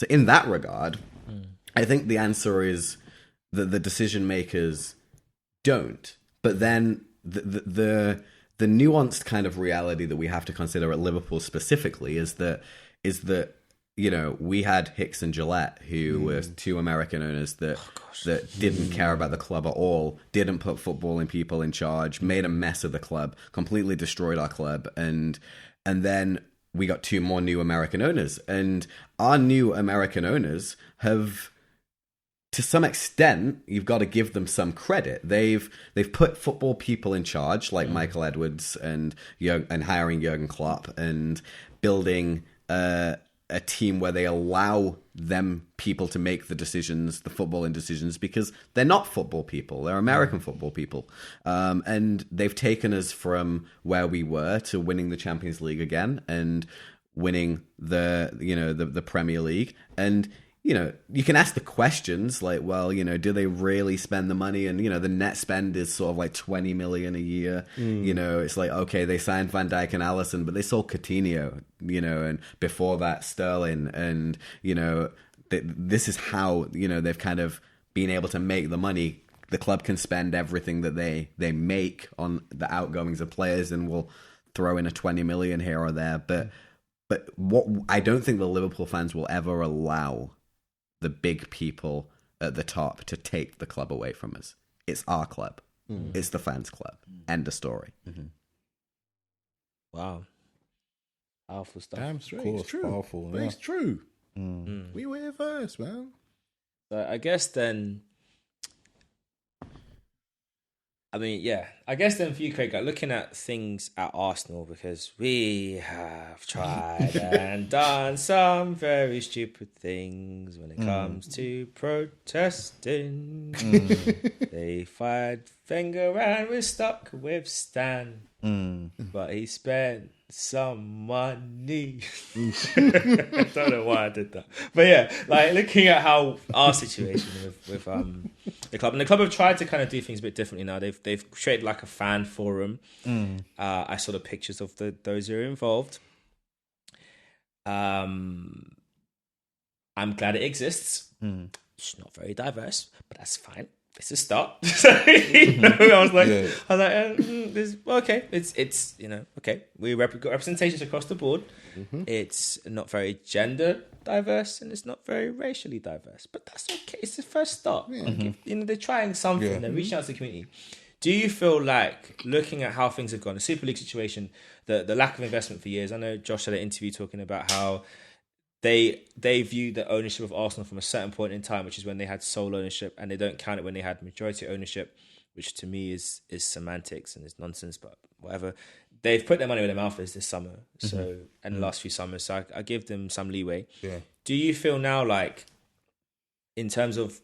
Speaker 3: in that regard, I think the answer is that the decision makers don't. But then the nuanced kind of reality that we have to consider at Liverpool specifically is that you know, we had Hicks and Gillette, who were two American owners that didn't care about the club at all, didn't put footballing people in charge, made a mess of the club, completely destroyed our club, and then we got two more new American owners, and our new American owners have, to some extent, you've got to give them some credit. They've put football people in charge, like Michael Edwards and hiring Jurgen Klopp and building a team where they allow them people to make the decisions, the footballing decisions, because they're not football people. They're American football people. And they've taken us from where we were to winning the Champions League again and winning the Premier League. And, you know, you can ask the questions like, well, you know, do they really spend the money? And, you know, the net spend is sort of like 20 million a year. You know, it's like, okay, they signed Van Dijk and Alisson, but they sold Coutinho, you know, and before that Sterling. And, you know, this is how, you know, they've kind of been able to make the money. The club can spend everything that they make on the outgoings of players and will throw in a 20 million here or there. But what I don't think the Liverpool fans will ever allow the big people at the top to take the club away from us. It's our club. It's the fans' club. End of story.
Speaker 1: Wow. Powerful stuff.
Speaker 4: Damn straight.
Speaker 2: Of course,
Speaker 4: It's true.
Speaker 2: powerful,
Speaker 4: But
Speaker 2: yeah.
Speaker 4: it's true. We were here first, man.
Speaker 1: So I guess then, for you, Craig, like looking at things at Arsenal, because we have tried and done some very stupid things when it comes to protesting. They fired Wenger and we're stuck with Stan. But he spent some money. I don't know why I did that. But yeah, like looking at how our situation with the club, and the club have tried to kind of do things a bit differently now. They've created like a fan forum. I saw the pictures of those who are involved. I'm glad it exists. It's not very diverse, but that's fine. It's a start. I was like, okay. It's you know, okay. We got representations across the board. It's not very gender diverse and it's not very racially diverse, but that's okay. It's the first start. Like, you know, they're trying something. They're reaching out to the community. Do you feel like, looking at how things have gone, the Super League situation, the lack of investment for years? I know Josh had an interview talking about how they view the ownership of Arsenal from a certain point in time, which is when they had sole ownership, and they don't count it when they had majority ownership, which to me is semantics and is nonsense, but whatever. they've put their money where their mouth is this summer. So and the last few summers, so I give them some leeway.
Speaker 2: Yeah.
Speaker 1: Do you feel now like, in terms of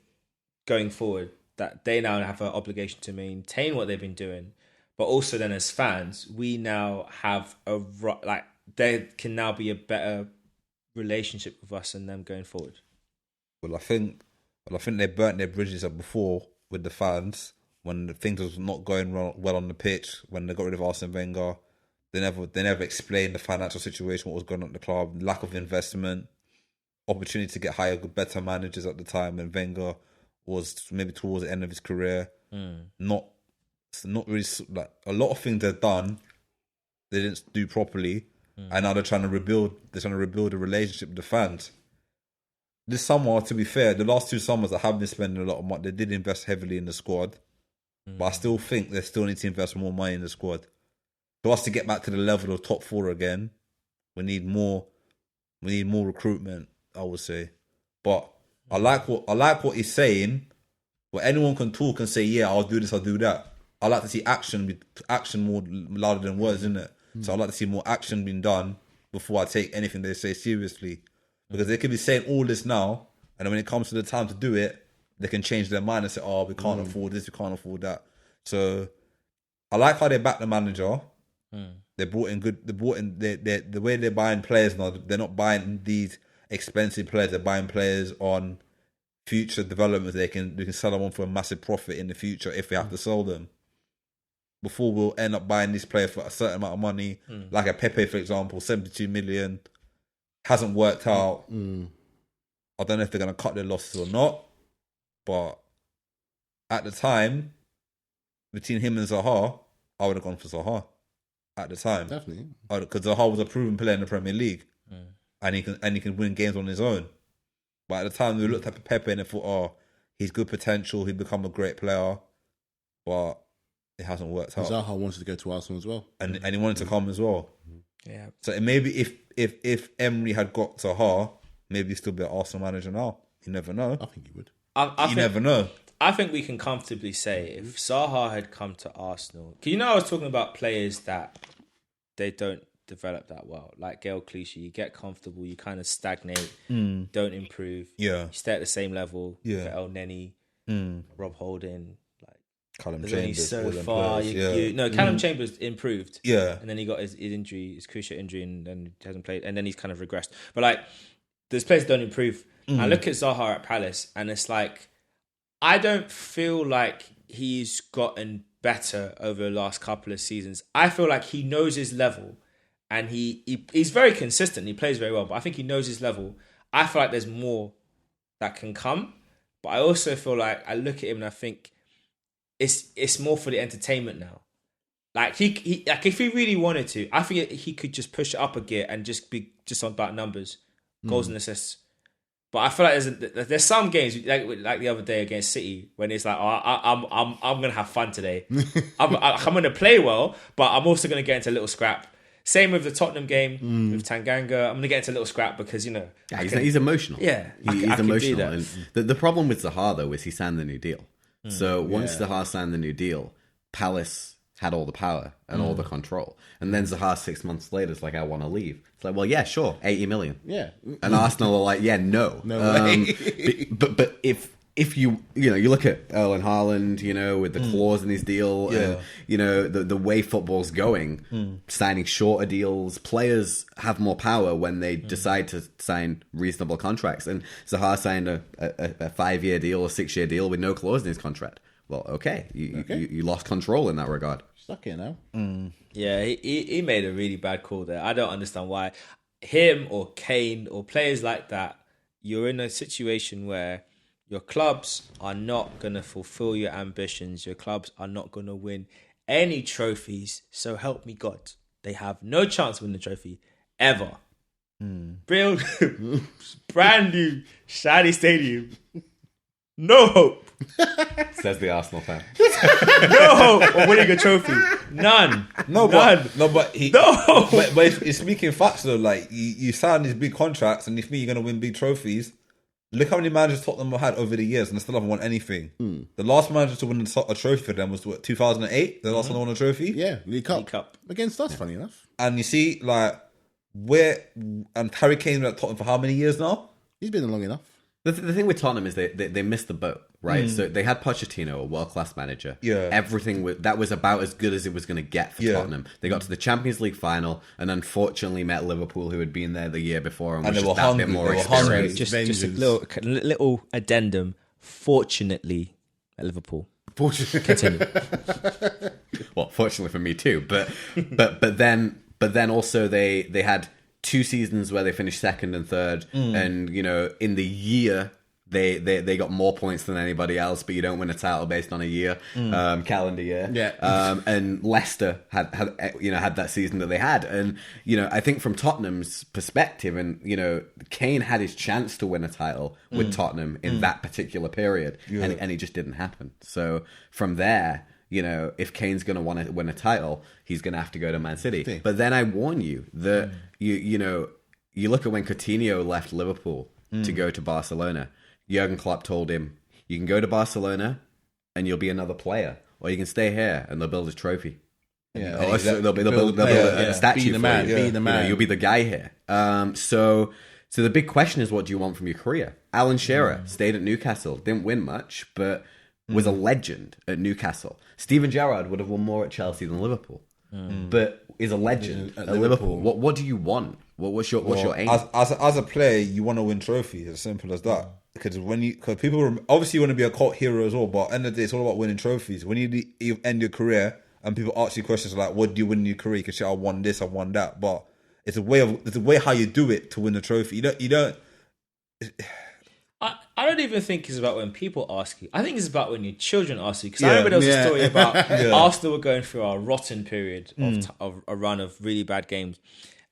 Speaker 1: going forward, that they now have an obligation to maintain what they've been doing, but also then as fans, we now have there can now be a better relationship with us and them going forward?
Speaker 2: Well, I think they burnt their bridges up before with the fans when the things was not going well on the pitch. When they got rid of Arsene Wenger, they never explained the financial situation, what was going on at the club, lack of investment, opportunity to get higher, better managers at the time when Wenger was maybe towards the end of his career. Not really, like, a lot of things they've done, they didn't do properly, and now they're trying to rebuild. They're trying to rebuild a relationship with the fans. This summer, to be fair, the last 2 summers I have been spending a lot of money. They did invest heavily in the squad, but I still think they still need to invest more money in the squad. For us to get back to the level of top 4 again, we need more. We need more recruitment, I would say. But I like what he's saying. Where anyone can talk and say, "Yeah, I'll do this, I'll do that." I like to see action more louder than words, isn't it? So I like to see more action being done before I take anything they say seriously. Because they could be saying all this now, and then when it comes to the time to do it, they can change their mind and say, "Oh, we can't afford this, we can't afford that." So I like how they back the manager. They brought in the way they're buying players now. They're not buying these expensive players. They're buying players on future developments. They can sell them on for a massive profit in the future if we have to sell them. Before we'll end up buying this player for a certain amount of money, like a Pepe, for example, 72 million, hasn't worked out. I don't know if they're going to cut their losses or not, but at the time, between him and Zaha, I would have gone for Zaha. At the time,
Speaker 4: Definitely,
Speaker 2: because Zaha was a proven player in the Premier League, and he can win games on his own. But at the time, we looked at Pepe and thought, "Oh, he's good potential. He'd become a great player," but it hasn't worked out.
Speaker 4: Zaha wanted to go to Arsenal as well,
Speaker 2: and he wanted to come as well.
Speaker 1: Yeah.
Speaker 2: So maybe if Emery had got Zaha, maybe he'd still be an Arsenal manager now. You never know.
Speaker 4: I think he would.
Speaker 1: I
Speaker 2: never know.
Speaker 1: I think we can comfortably say if Zaha had come to Arsenal, because I was talking about players that they don't develop that well, like Gael Clichy. You get comfortable, you kind of stagnate, don't improve.
Speaker 2: Yeah,
Speaker 1: you stay at the same level.
Speaker 2: Yeah,
Speaker 1: El Neni, Rob Holding, like
Speaker 2: Callum
Speaker 1: there's only
Speaker 2: Chambers,
Speaker 1: so far. Callum Chambers improved.
Speaker 2: Yeah,
Speaker 1: and then he got his injury, his cruciate injury, and then he hasn't played, and then he's kind of regressed. But like, those players don't improve. I look at Zaha at Palace, and it's like, I don't feel like he's gotten better over the last couple of seasons. I feel like he knows his level, and he's very consistent. He plays very well, but I think he knows his level. I feel like there's more that can come, but I also feel like I look at him and I think it's more for the entertainment now. Like he like if he really wanted to, I think he could just push it up a gear and just be just on about numbers, goals and assists. But I feel like there's some games like the other day against City when it's like, oh, I'm gonna have fun today. I'm gonna play well, but I'm also gonna get into a little scrap. Same with the Tottenham game with Tanganga. I'm gonna get into a little scrap because
Speaker 3: he's emotional.
Speaker 1: Yeah,
Speaker 3: he's emotional. And the problem with Zaha though is he signed the new deal. So once Zaha signed the new deal, Palace had all the power and all the control. And then Zaha 6 months later is like, I want to leave. It's like, well, yeah, sure, 80 million.
Speaker 4: Yeah.
Speaker 3: And Arsenal are like, yeah, no.
Speaker 4: No way.
Speaker 3: But if you look at Erling Haaland, with the clause in his deal, and the way football's going, signing shorter deals, players have more power when they decide to sign reasonable contracts. And Zaha signed a 5-year deal, a 6-year deal with no clause in his contract. Well, okay, you lost control in that regard.
Speaker 4: Stuck here now.
Speaker 1: Yeah, he made a really bad call there. I don't understand why him or Kane or players like that, you're in a situation where your clubs are not going to fulfill your ambitions. Your clubs are not going to win any trophies. So help me God. They have no chance of winning the trophy ever. Build brand new shiny stadium. No hope.
Speaker 3: Says the Arsenal fan.
Speaker 1: No hope of winning a trophy. None.
Speaker 2: But it's speaking facts though. Like you sign these big contracts, and if you're gonna win big trophies, Look how many managers Tottenham have had over the years, and they still haven't won anything. The last manager to win a trophy for them was 2008. The last one to win a trophy.
Speaker 4: Yeah, League Cup.
Speaker 1: League Cup.
Speaker 4: Against us, funny enough.
Speaker 2: And you see, like, and Harry Kane's been at Tottenham for how many years now?
Speaker 4: He's been there long enough.
Speaker 3: The thing with Tottenham is they missed the boat, right? So they had Pochettino, a world-class manager.
Speaker 2: Yeah.
Speaker 3: Everything that was about as good as it was going to get for Tottenham. They got to the Champions League final and unfortunately met Liverpool, who had been there the year before and was
Speaker 2: they
Speaker 3: just
Speaker 2: were
Speaker 3: that
Speaker 2: hungry.
Speaker 3: bit more
Speaker 2: They were
Speaker 3: experienced.
Speaker 2: hungry.
Speaker 1: Just a little addendum. Fortunately, at Liverpool. Continue.
Speaker 3: Well, fortunately for me too, but then also they had 2 seasons where they finished second and third, and in the year they got more points than anybody else, but you don't win a title based on a year, calendar year.
Speaker 4: Yeah.
Speaker 3: And Leicester had that season that they had, and I think from Tottenham's perspective, and Kane had his chance to win a title with Tottenham in that particular period, and it just didn't happen. So from there, if Kane's going to want to win a title, he's going to have to go to Man City. But then I warn you that you look at when Coutinho left Liverpool to go to Barcelona. Jurgen Klopp told him, "You can go to Barcelona, and you'll be another player, or you can stay here and they'll build a trophy.
Speaker 4: Yeah,
Speaker 3: Or they'll build a statue
Speaker 4: Be the
Speaker 3: for
Speaker 4: man,
Speaker 3: you.
Speaker 4: be the man.
Speaker 3: You'll be the guy here." So the big question is, what do you want from your career? Alan Shearer stayed at Newcastle, didn't win much, but was a legend at Newcastle. Steven Gerrard would have won more at Chelsea than Liverpool, but is a legend at Liverpool. What do you want? What's your aim?
Speaker 2: As a player, you want to win trophies. As simple as that. Because people obviously you want to be a cult hero as well, but at the end of the day, it's all about winning trophies. When you end your career and people ask you questions like, "What do you win in your career?" You can say, "I won this, I won that," but it's a way how you do it to win the trophy. You don't.
Speaker 1: I don't even think it's about when people ask you. I think it's about when your children ask you. Because I remember there was a story about Arsenal were going through a rotten period of a run of really bad games.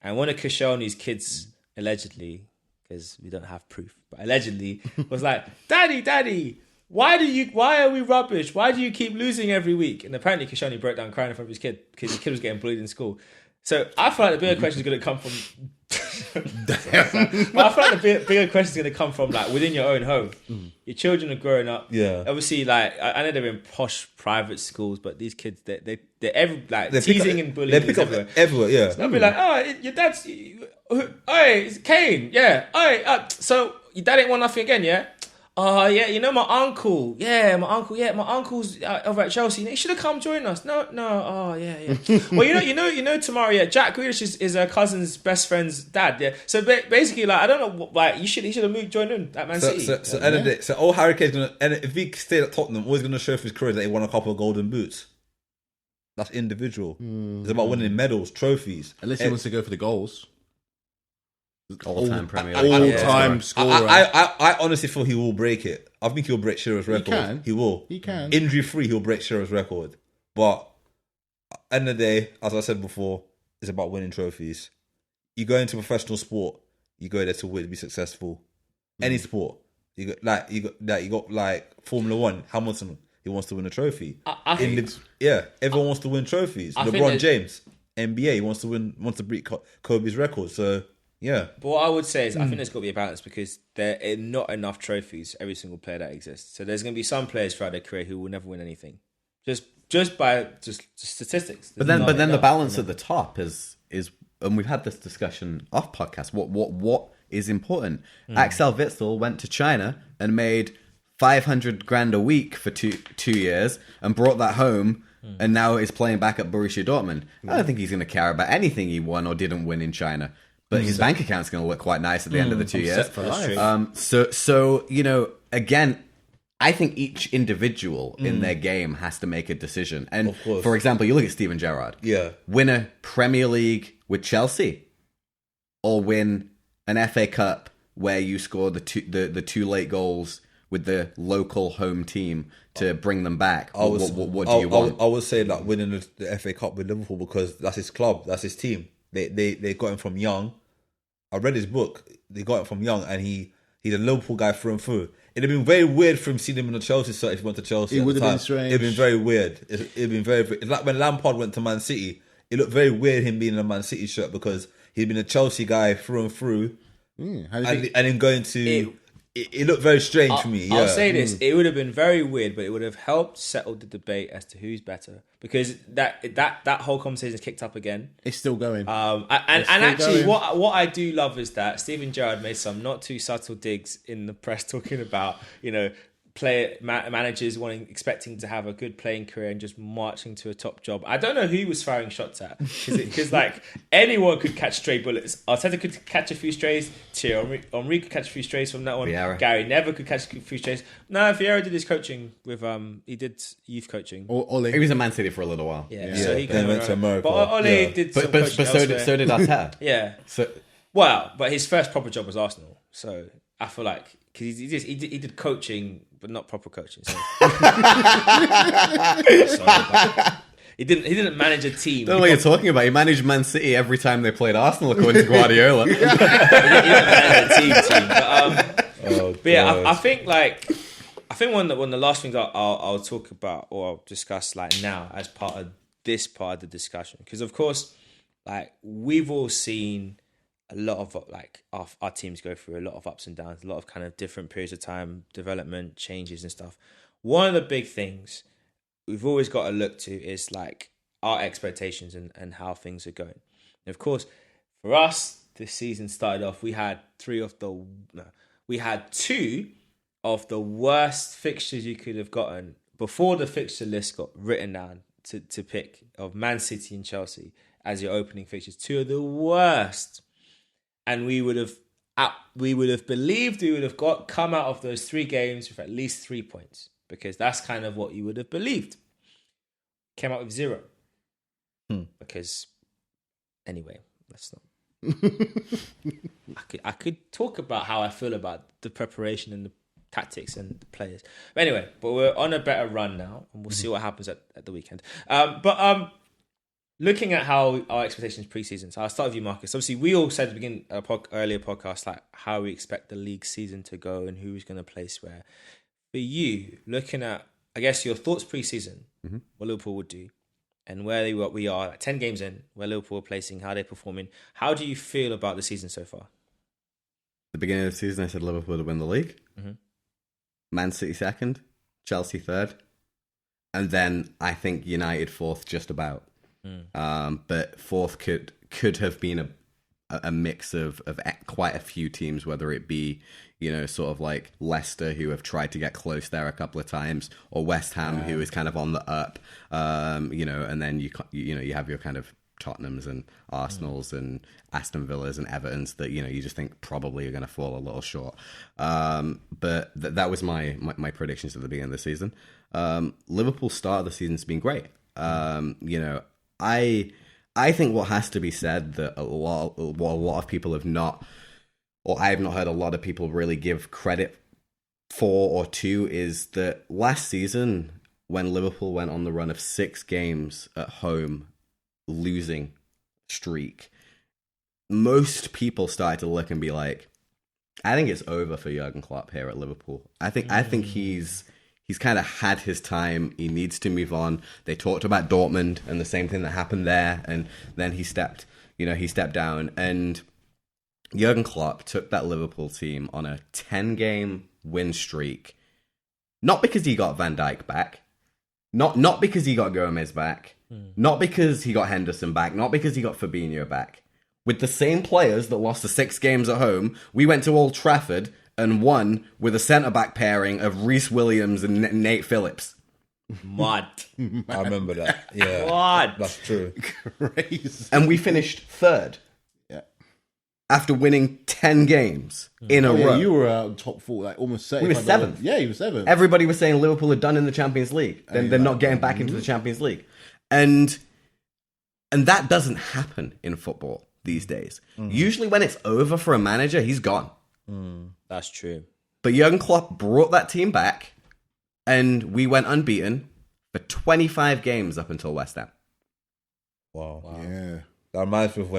Speaker 1: And one of Koscielny's kids, allegedly, because we don't have proof, but allegedly, was like, Daddy, why are we rubbish? Why do you keep losing every week? And apparently Koscielny broke down crying in front of his kid because his kid was getting bullied in school. So I feel like the bigger question is going to come from... But I feel like the bigger question is going to come from like within your own home. Your children are growing up.
Speaker 2: Yeah.
Speaker 1: Obviously, like I know they're in posh private schools, but these kids they're teasing and bullying.
Speaker 2: They pick up everywhere. Yeah.
Speaker 1: I'll be like, "Oh, your dad's, hey, it's Kane, yeah. Hey, so your dad ain't won nothing again, yeah? Oh yeah, my uncle, my uncle's over at Chelsea. He should have come join us. No, oh yeah. Well, you know tomorrow, yeah. Jack Grealish is her cousin's best friend's dad, yeah. So basically, like I don't know, like he should have moved joined in at Man City.
Speaker 2: So all Harry Kane's gonna, and if he stayed at Tottenham, always gonna show for his career that he won a couple of golden boots. That's individual. It's about winning medals, trophies.
Speaker 4: Unless he wants to go for the goals.
Speaker 3: All-time Premier League.
Speaker 4: All-time scorer.
Speaker 2: I honestly feel he will break it. I think he'll break Shearer's record. He will.
Speaker 4: He can.
Speaker 2: Injury-free, he'll break Shearer's record. But at the end of the day, as I said before, it's about winning trophies. You go into professional sport, you go there to win, be successful. Any sport. You got like Formula 1, Hamilton, he wants to win a trophy. Everyone wants to win trophies. LeBron James, NBA, he wants to break Kobe's record. So yeah.
Speaker 1: But what I would say is I think there's got to be a balance because there are not enough trophies every single player that exists. So there's going to be some players throughout their career who will never win anything. Just by statistics.
Speaker 3: But then the balance at the top is and we've had this discussion off podcast. What is important? Axel Witsel went to China and made 500 grand a week for two years and brought that home and now is playing back at Borussia Dortmund. I don't think he's going to care about anything he won or didn't win in China. But his bank account's going to look quite nice at the end of the 2 years.
Speaker 1: For life.
Speaker 3: So again, I think each individual in their game has to make a decision. And for example, you look at Steven Gerrard.
Speaker 2: Yeah.
Speaker 3: Win a Premier League with Chelsea, or win an FA Cup where you score the two late goals with the local home team to bring them back. What do you want?
Speaker 2: I would say that winning the FA Cup with Liverpool because that's his club, that's his team. They got him from young. I read his book. They got him from young, and he's a Liverpool guy through and through. It'd have been very weird for him seeing him in the Chelsea shirt if he went to Chelsea.
Speaker 4: It would have been strange.
Speaker 2: It'd been very weird. It'd been very. It's like when Lampard went to Man City. It looked very weird him being in a Man City shirt because he'd been a Chelsea guy through and through, and then going to it looked very strange to me.
Speaker 1: I'll
Speaker 2: Yeah.
Speaker 1: say this: it would have been very weird, but it would have helped settle the debate as to who's better, because that whole conversation is kicked up again.
Speaker 4: It's still going.
Speaker 1: And
Speaker 4: still
Speaker 1: actually,
Speaker 4: going.
Speaker 1: what I do love is that Steven Gerrard made some not too subtle digs in the press talking about, you know, managers expecting to have a good playing career and just marching to a top job. I don't know who he was firing shots at, because like anyone could catch stray bullets. Arteta could catch a few strays. Thierry Henry could catch a few strays from that one.
Speaker 3: Vieira.
Speaker 1: Gary Neville could catch a few strays. No, Vieira did his coaching with he did youth coaching.
Speaker 4: Or Ole.
Speaker 3: He was in Man City for a little while.
Speaker 1: Yeah,
Speaker 2: Yeah,
Speaker 1: so he
Speaker 2: then
Speaker 1: kind
Speaker 2: went to America.
Speaker 1: But Ole
Speaker 2: Yeah.
Speaker 1: did some
Speaker 3: But
Speaker 1: coaching
Speaker 3: so
Speaker 1: elsewhere.
Speaker 3: did Arteta.
Speaker 1: Yeah.
Speaker 3: So
Speaker 1: Well, but his first proper job was Arsenal, so I feel like because he did coaching, but not proper coaching. So. He didn't manage a team.
Speaker 3: I don't know what you're talking about. He managed Man City every time they played Arsenal, according to Guardiola.
Speaker 1: He didn't manage a team. But yeah,
Speaker 2: God.
Speaker 1: I think one of the last things I'll talk about or I'll discuss like now as part of this part of the discussion, because of course, like we've all seen a lot of like our teams go through a lot of ups and downs, a lot of kind of different periods of time, development, changes and stuff. One of the big things we've always got to look to is like our expectations and how things are going. And of course, for us, this season started off, we had two of the worst fixtures you could have gotten before the fixture list got written down to pick, of Man City and Chelsea as your opening fixtures. Two of the worst. And we would have believed we would have come out of those 3 games with at least 3 points, because that's kind of what you would have believed. Came out with 0. Because anyway, let's not. I could talk about how I feel about the preparation and the tactics and the players. But anyway, we're on a better run now, and we'll see what happens at the weekend. Looking at how our expectations pre-season, so I'll start with you, Marcus. Obviously, we all said at the beginning of earlier podcast like how we expect the league season to go and who's going to place where. For you, looking at, I guess, your thoughts pre-season, what Liverpool would do, and where we are, like 10 games in, where Liverpool are placing, how they're performing. How do you feel about the season so far?
Speaker 3: The beginning of the season, I said Liverpool would win the league. Man City second, Chelsea third, and then I think United fourth, just about. But fourth could have been a mix of quite a few teams, whether it be, you know, sort of like Leicester, who have tried to get close there a couple of times, or West Ham, who is kind of on the up, you know, and then you have your kind of Tottenhams and Arsenals and Aston Villas and Evertons that, you know, you just think probably are going to fall a little short. But that was my predictions at the beginning of the season. Liverpool's start of the season's been great. You know, I think what has to be said that a lot of people have not, or I have not heard a lot of people really give credit for or to, is that last season when Liverpool went on the run of 6 games at home, losing streak, most people started to look and be like, I think it's over for Jurgen Klopp here at Liverpool. I think he's kind of had his time. He needs to move on. They talked about Dortmund and the same thing that happened there, and then he stepped down. And Jurgen Klopp took that Liverpool team on a 10-game win streak, not because he got Van Dijk back, not because he got Gomez back, not because he got Henderson back, not because he got Fabinho back. With the same players that lost the 6 games at home, we went to Old Trafford and won with a centre-back pairing of Reece Williams and Nate Phillips.
Speaker 1: Mud.
Speaker 2: I remember that. Yeah,
Speaker 1: What?
Speaker 2: that's true.
Speaker 4: Crazy.
Speaker 3: And we finished third.
Speaker 4: Yeah.
Speaker 3: After winning 10 games in a row.
Speaker 4: You were out top 4, like almost 30.
Speaker 3: We were 7th.
Speaker 4: Yeah, you were 7th.
Speaker 3: Everybody was saying Liverpool are done in the Champions League. They're not getting back into the Champions League. And that doesn't happen in football these days. Usually when it's over for a manager, he's gone.
Speaker 1: That's true.
Speaker 3: But Jurgen Klopp brought that team back, and we went unbeaten for 25 games up until West Ham.
Speaker 2: Wow.
Speaker 4: Yeah.
Speaker 2: That reminds me of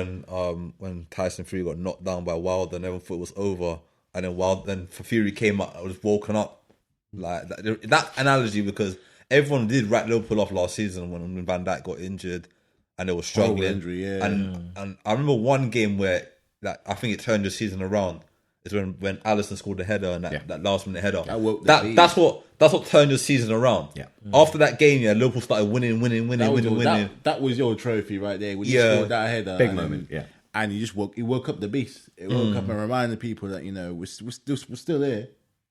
Speaker 2: when Tyson Fury got knocked down by Wilder and everyone thought it was over, and then Fury came up, I was woken up. Like that analogy, because everyone did write Liverpool off last season when Van Dijk got injured and they were struggling.
Speaker 4: Injury, yeah.
Speaker 2: And I remember one game where I think it turned the season around, is when Alisson scored the header and that last minute header.
Speaker 4: That's
Speaker 2: what turned your season around.
Speaker 3: Yeah.
Speaker 2: After that game, Liverpool started winning.
Speaker 4: That was your trophy right there. When you scored that header,
Speaker 3: big moment. Yeah.
Speaker 4: And you just woke up the beast. It woke up and reminded people that we're still here.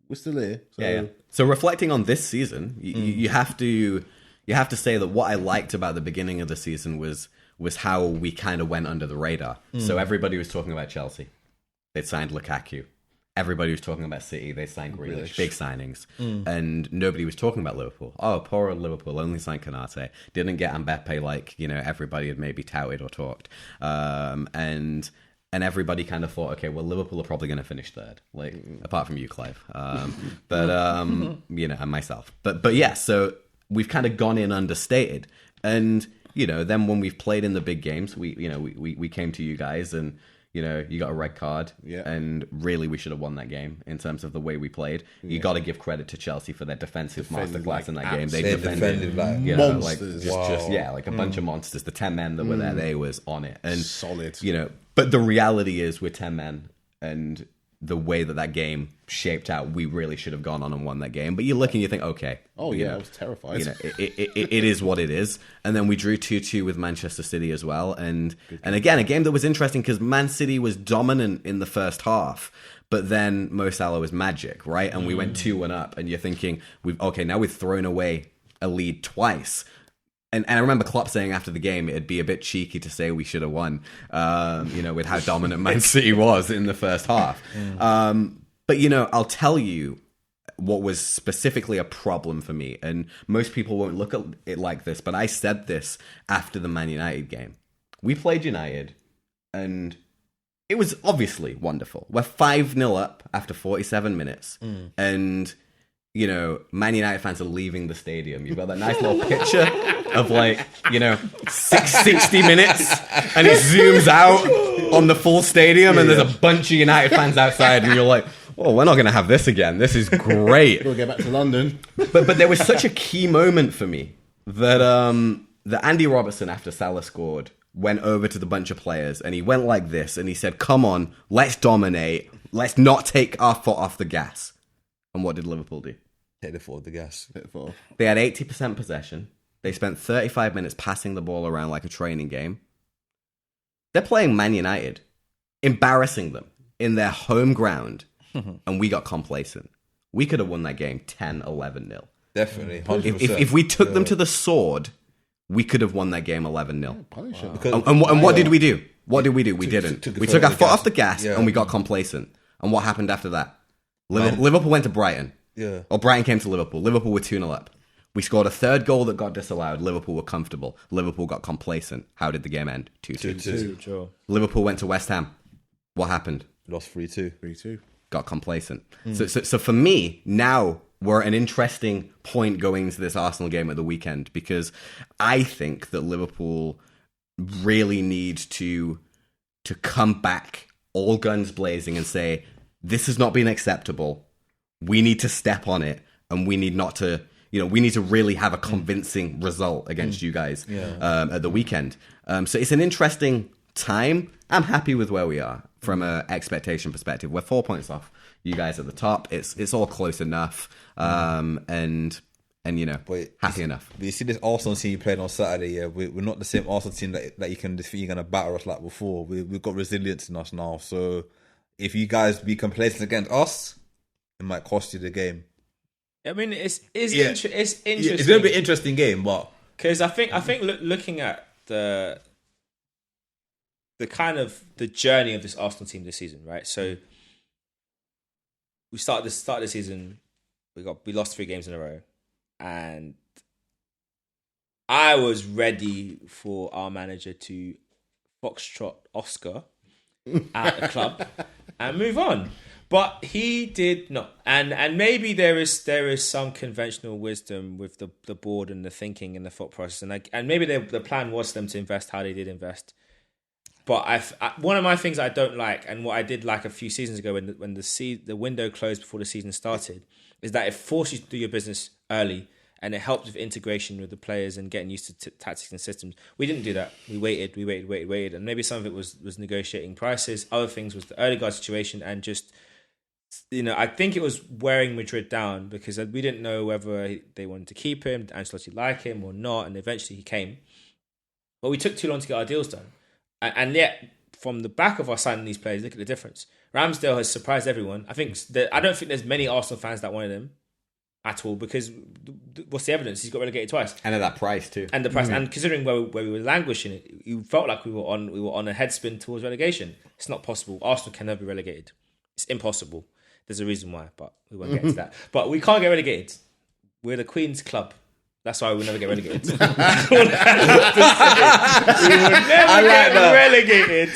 Speaker 4: We're still here. So.
Speaker 3: So reflecting on this season, you have to say that what I liked about the beginning of the season was how we kind of went under the radar. So everybody was talking about Chelsea. They'd signed Lukaku. Everybody was talking about City. They signed Grealish. Big signings. And nobody was talking about Liverpool. Oh, poor old Liverpool only signed Konate. Didn't get Mbappe like, everybody had maybe touted or talked. And everybody kind of thought, okay, well, Liverpool are probably going to finish third, apart from you, Clive. And myself. But yeah, so we've kind of gone in understated. And, then when we've played in the big games, we came to you guys and, you got a red card, and really we should have won that game in terms of the way we played. You got to give credit to Chelsea for their defensive masterclass in that game. They defended
Speaker 2: like
Speaker 4: monsters.
Speaker 3: Like a bunch of monsters. The 10 men that were there, they was on it. And
Speaker 4: solid.
Speaker 3: But the reality is we're 10 men, and the way that game shaped out, we really should have gone on and won that game. But you look and you think, okay.
Speaker 4: Oh, yeah, I was terrified.
Speaker 3: It is what it is. And then we drew 2-2 with Manchester City as well. And again, a game that was interesting because Man City was dominant in the first half. But then Mo Salah was magic, right? And we went 2-1 up. And you're thinking, now we've thrown away a lead twice. And I remember Klopp saying after the game, it'd be a bit cheeky to say we should have won, with how dominant Man City was in the first half. But, I'll tell you what was specifically a problem for me. And most people won't look at it like this, but I said this after the Man United game. We played United, and it was obviously wonderful. We're 5-0 up after 47 minutes. And... Man United fans are leaving the stadium. You've got that nice little picture of 60 minutes, and it zooms out on the full stadium, and there's a bunch of United fans outside, and you're like, "Oh, we're not going to have this again. This is great."
Speaker 4: We'll get back to London.
Speaker 3: But there was such a key moment for me that Andy Robertson, after Salah scored, went over to the bunch of players, and he went like this, and he said, "Come on, let's dominate. Let's not take our foot off the gas." And what did Liverpool do?
Speaker 2: Take the foot off the gas.
Speaker 3: They had 80% possession. They spent 35 minutes passing the ball around like a training game. They're playing Man United, embarrassing them in their home ground, and we got complacent. We could have won that game 10-11-0.
Speaker 2: Definitely, 100%.
Speaker 3: If we took them to the sword, we could have won that game 11-0.
Speaker 4: Wow.
Speaker 3: And what did we do? What did we do? We didn't. We took our foot off the gas, and we got complacent. And what happened after that? Liverpool went to Brighton.
Speaker 2: Yeah.
Speaker 3: Or Brighton came to Liverpool. Liverpool were 2-0 up. We scored a third goal that got disallowed. Liverpool were comfortable. Liverpool got complacent. How did the game end? 2-2.
Speaker 1: Sure.
Speaker 3: Liverpool went to West Ham. What happened?
Speaker 2: Lost 3-2.
Speaker 4: 3-2.
Speaker 3: Got complacent. So for me, now we're at an interesting point going into this Arsenal game at the weekend, because I think that Liverpool really need to come back all guns blazing and say, this has not been acceptable. We need to step on it, and we need not to, we need to really have a convincing result against you guys at the weekend. So it's an interesting time. I'm happy with where we are from an expectation perspective. We're 4 points off you guys at the top. It's all close enough, and happy enough.
Speaker 2: But you see this Arsenal team you played on Saturday. We're not the same Arsenal team that you can defeat. You're gonna batter us like before. We've got resilience in us now. So if you guys be complacent against us, it might cost you the game.
Speaker 1: I mean, it's interesting.
Speaker 2: It's going to be an interesting game, but
Speaker 1: because I think looking at the kind of the journey of this Arsenal team this season, right? So we started the season, we lost 3 games in a row, and I was ready for our manager to foxtrot Oscar at the club and move on. But he did not, and maybe there is some conventional wisdom with the board and the thinking and the thought process, and maybe the plan was for them to invest how they did invest. But one of my things I don't like, and what I did like a few seasons ago when the window closed before the season started, is that it forced you to do your business early, and it helped with integration with the players and getting used to tactics and systems. We didn't do that. We waited, and maybe some of it was negotiating prices. Other things was the early guard situation and just I think it was wearing Madrid down because we didn't know whether they wanted to keep him, did Ancelotti like him or not, and eventually he came. But we took too long to get our deals done. And yet, from the back of our signing these players, look at the difference. Ramsdale has surprised everyone. I don't think there's many Arsenal fans that wanted him at all because what's the evidence? He's got relegated twice.
Speaker 3: And at that price too.
Speaker 1: And the price, and considering where we were languishing, you felt like we were on a headspin towards relegation. It's not possible. Arsenal can never be relegated. It's impossible. There's a reason why, but we won't get into that. But we can't get relegated. We're the Queen's Club. That's why we'll never get relegated. We will never get relegated.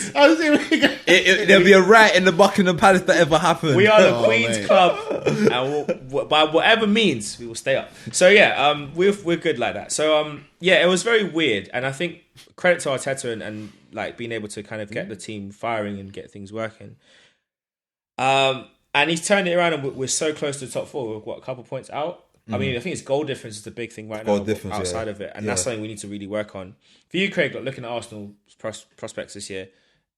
Speaker 2: There'll be a riot in the Buckingham Palace that ever happened.
Speaker 1: We are the Queen's Club, and by whatever means, we will stay up. So yeah, we're good like that. So yeah, it was very weird, and I think credit to Arteta and like being able to kind of get the team firing and get things working. And he's turned it around, and we're so close to the top four. We're a couple points out. I mean, I think it's goal difference is the big thing right now outside of it. And that's something we need to really work on. For you, Craig, looking at Arsenal's prospects this year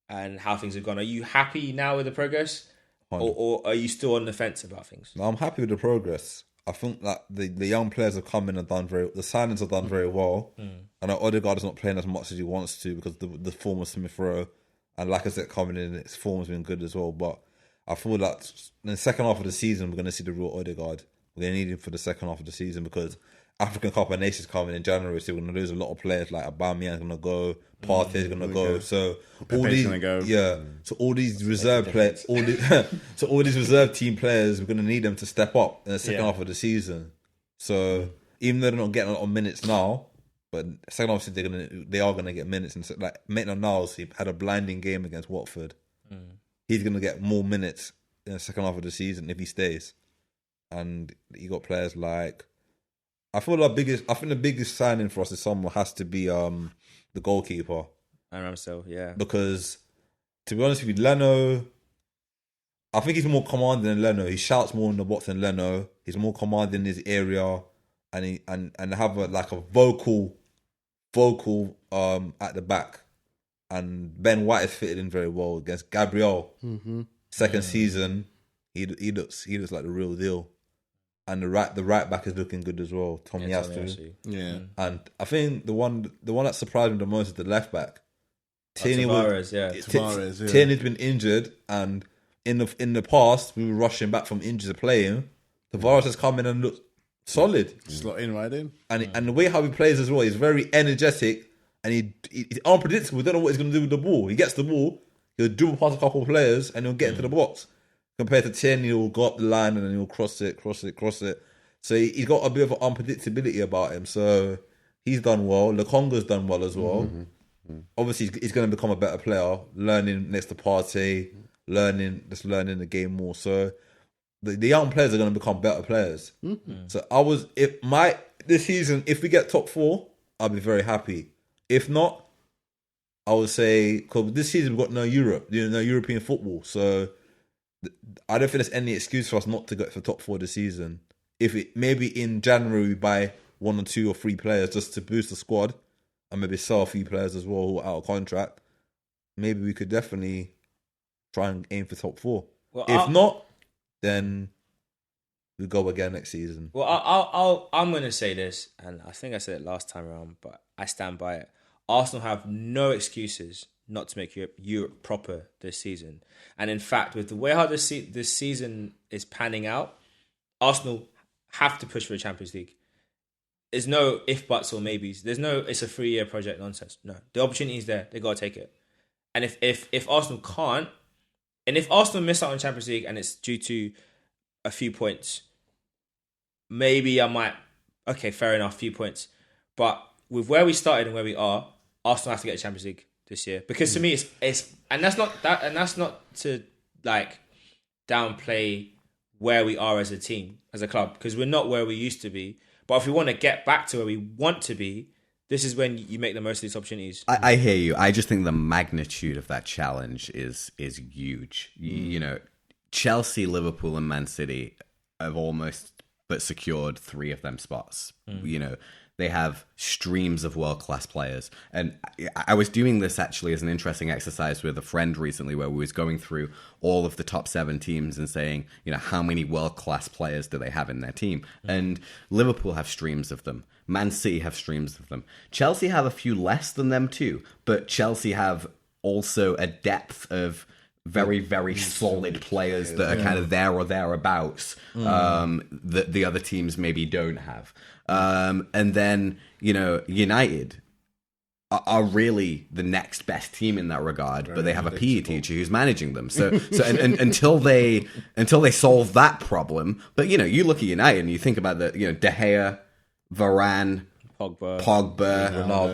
Speaker 1: and how things have gone, are you happy now with the progress? Or are you still on the fence about things?
Speaker 2: No, I'm happy with the progress. I think that the young players have come in and done the signings have done very well. I know Odegaard is not playing as much as he wants to because the form of Smith Rowe and Lacazette coming in, his form has been good as well. But I feel that in the second half of the season, we're going to see the real Odegaard. We're going to need him for the second half of the season because African Cup of Nations coming in January, so we're going to lose a lot of players like Aubameyang's going to go, Partey's going to go. So all these, so all these reserve players, so all these reserve team players, we're going to need them to step up in the second half of the season. So even though they're not getting a lot of minutes now, but second half they are going to get minutes. And so, like Maitland-Niles, he had a blinding game against Watford. He's going to get more minutes in the second half of the season if he stays. And you got players like I think the biggest signing for us this summer has to be the goalkeeper.
Speaker 1: And Ramsdale, yeah. Because
Speaker 2: to be honest with you, Leno, I think he's more commanding than Leno. He shouts more in the box than Leno. He's more commanding in his area, and have a vocal at the back. And Ben White has fitted in very well against Gabriel. Second season, he looks like the real deal. And the right back is looking good as well, Tomiyasu.
Speaker 4: Yeah.
Speaker 2: And I think the one that surprised me the most is the left back.
Speaker 1: Tavares,
Speaker 2: Tierney's been injured, and in the past we were rushing back from injury to play him. Tavares has come in and looked solid.
Speaker 4: Slot in right in.
Speaker 2: And the way how he plays as well, he's very energetic and he's unpredictable. We don't know what he's going to do with the ball. He gets the ball, he'll dribble past a couple of players and he'll get into the box. Compared to Tierney, he'll go up the line and then he'll cross it. So he's got a bit of unpredictability about him. So he's done well. Lukonga's done well as well. Obviously, he's going to become a better player, learning next to Partey, learning the game more. So the young players are going to become better players. So this season, if we get top four, I'll be very happy. If not, I would say because this season we've got no European football. So I don't think there's any excuse for us not to go for top four this season. Maybe in January we buy 1 or 2 or 3 players just to boost the squad and maybe sell a few players as well who are out of contract, maybe we could definitely try and aim for top four. Well, if not, then we go again next season.
Speaker 1: Well, I'm going to say this, and I think I said it last time around, but I stand by it. Arsenal have no excuses not to make Europe proper this season. And in fact, with the way how this season is panning out, Arsenal have to push for the Champions League. There's no if, buts, or maybes. There's no it's a 3-year project nonsense. No, the opportunity is there. They got to take it. And if Arsenal can't, and if Arsenal miss out on Champions League and it's due to a few points, maybe I might, okay, fair enough, few points. But with where we started and where we are, Arsenal have to get the Champions League this year. Because to me, it's and that's not to like downplay where we are as a team, as a club, because we're not where we used to be. But if we want to get back to where we want to be, this is when you make the most of these opportunities.
Speaker 3: I hear you. I just think the magnitude of that challenge is huge. You know, Chelsea, Liverpool, and Man City have almost but secured 3 of them spots. You know, they have streams of world-class players. And I was doing this actually as an interesting exercise with a friend recently where we was going through all of the top 7 teams and saying, how many world-class players do they have in their team? And Liverpool have streams of them. Man City have streams of them. Chelsea have a few less than them too, but Chelsea have also a depth of very, very solid players that are kind of there or thereabouts that the other teams maybe don't have. And then, United are really the next best team in that regard, but they have a PE teacher who's managing them. So and until they solve that problem, but you look at United and you think about the De Gea, Varane, Pogba,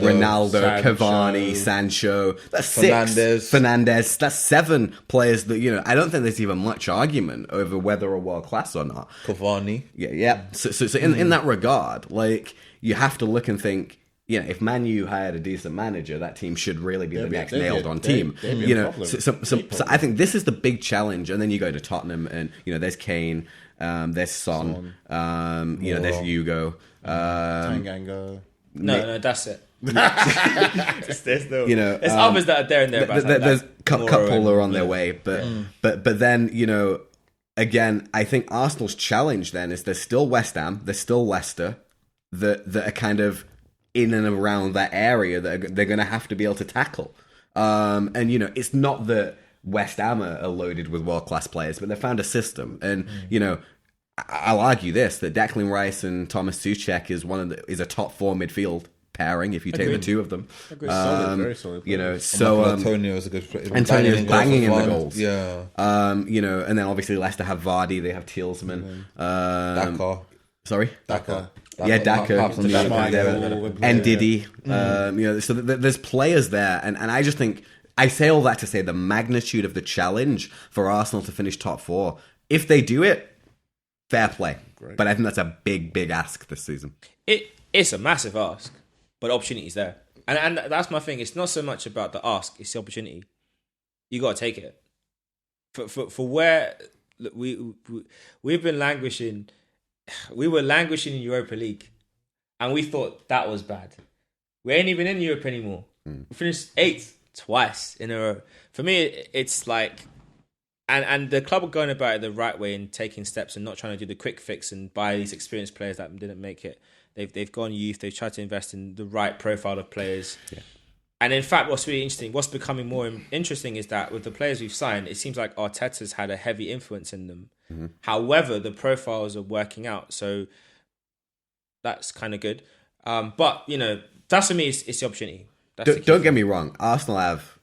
Speaker 3: Ronaldo, Cavani, Sancho. That's Fernandes. That's 7 players that, I don't think there's even much argument over whether are world class or not.
Speaker 2: Cavani.
Speaker 3: Yeah. So in that regard, like, you have to look and think, if Man U hired a decent manager, that team should really be the next nailed-on team. So I think this is the big challenge. And then you go to Tottenham, and there's Kane, there's Son. There's Hugo.
Speaker 4: Tanganga.
Speaker 1: No, that's it. There's others that are there and thereabouts.
Speaker 3: There's couple are on their way, but then again, I think Arsenal's challenge then is there's still West Ham, there's still Leicester that are kind of in and around that area that they're going to have to be able to tackle. And it's not that West Ham are loaded with world class players, but they found a system, and I'll argue this, that Declan Rice and Thomas Souček is a top 4 midfield pairing if you take the two of them.
Speaker 4: Solid, very solid.
Speaker 3: So
Speaker 2: Antonio's a good player.
Speaker 3: Antonio's banging in the goals.
Speaker 2: Yeah.
Speaker 3: And then obviously Leicester have Vardy, they have Tielemans.
Speaker 2: Daka.
Speaker 3: Sorry?
Speaker 4: Daka.
Speaker 3: Yeah, Daka. And Didi. So there's players there, and I just think, I say all that to say the magnitude of the challenge for Arsenal to finish top 4. If they do it, fair play. Great. But I think that's a big, big ask this season.
Speaker 1: It's a massive ask, but opportunity's there. And that's my thing. It's not so much about the ask, it's the opportunity. You got to take it. For where look, we've been languishing. We were languishing in Europa League, and we thought that was bad. We ain't even in Europe anymore. We finished 8th twice in a row. For me, it's like... And the club are going about it the right way and taking steps and not trying to do the quick fix and buy these experienced players that didn't make it. They've gone youth. They've tried to invest in the right profile of players. Yeah. And in fact, what's really interesting, what's becoming more interesting is that with the players we've signed, it seems like Arteta's had a heavy influence in them. Mm-hmm. However, the profiles are working out. So that's kind of good. But, that's for me, it's the opportunity.
Speaker 3: Don't get me wrong. Arsenal have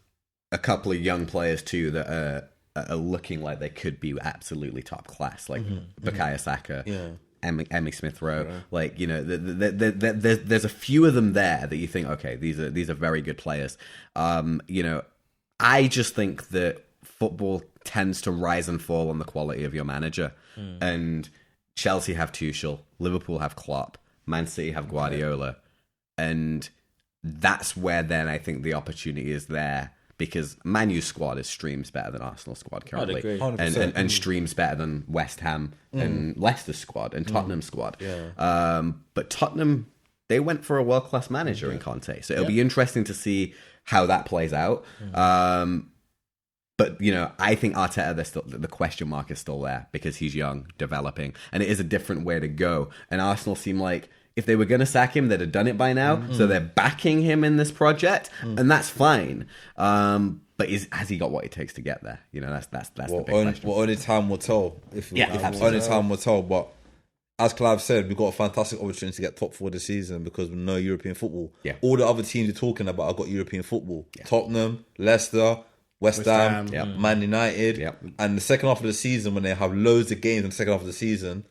Speaker 3: a couple of young players too that are looking like they could be absolutely top class, like Bukayo Saka, Emmy Smith Rowe. Right. Like, there's a few of them there that you think, okay, these are very good players. I just think that football tends to rise and fall on the quality of your manager. And Chelsea have Tuchel, Liverpool have Klopp, Man City have Guardiola, and that's where then I think the opportunity is there. Because Man U's squad is streams better than Arsenal's squad currently, and streams better than West Ham and Leicester's squad and Tottenham's squad. Yeah. But Tottenham, they went for a world-class manager in Conte, so it'll be interesting to see how that plays out. But I think Arteta, the question mark is still there because he's young, developing, and it is a different way to go. And Arsenal seem like, if they were going to sack him, they'd have done it by now. So they're backing him in this project, and that's fine. But has he got what it takes to get there? That's the big question.
Speaker 2: Well, only time will tell. Only time will tell. But as Clive said, we've got a fantastic opportunity to get top 4 this season because we know European football. Yeah. All the other teams you're talking about have got European football. Yeah. Tottenham, Leicester, West Ham, Man United. And the second half of the season, when they have loads of games in the second half of the season,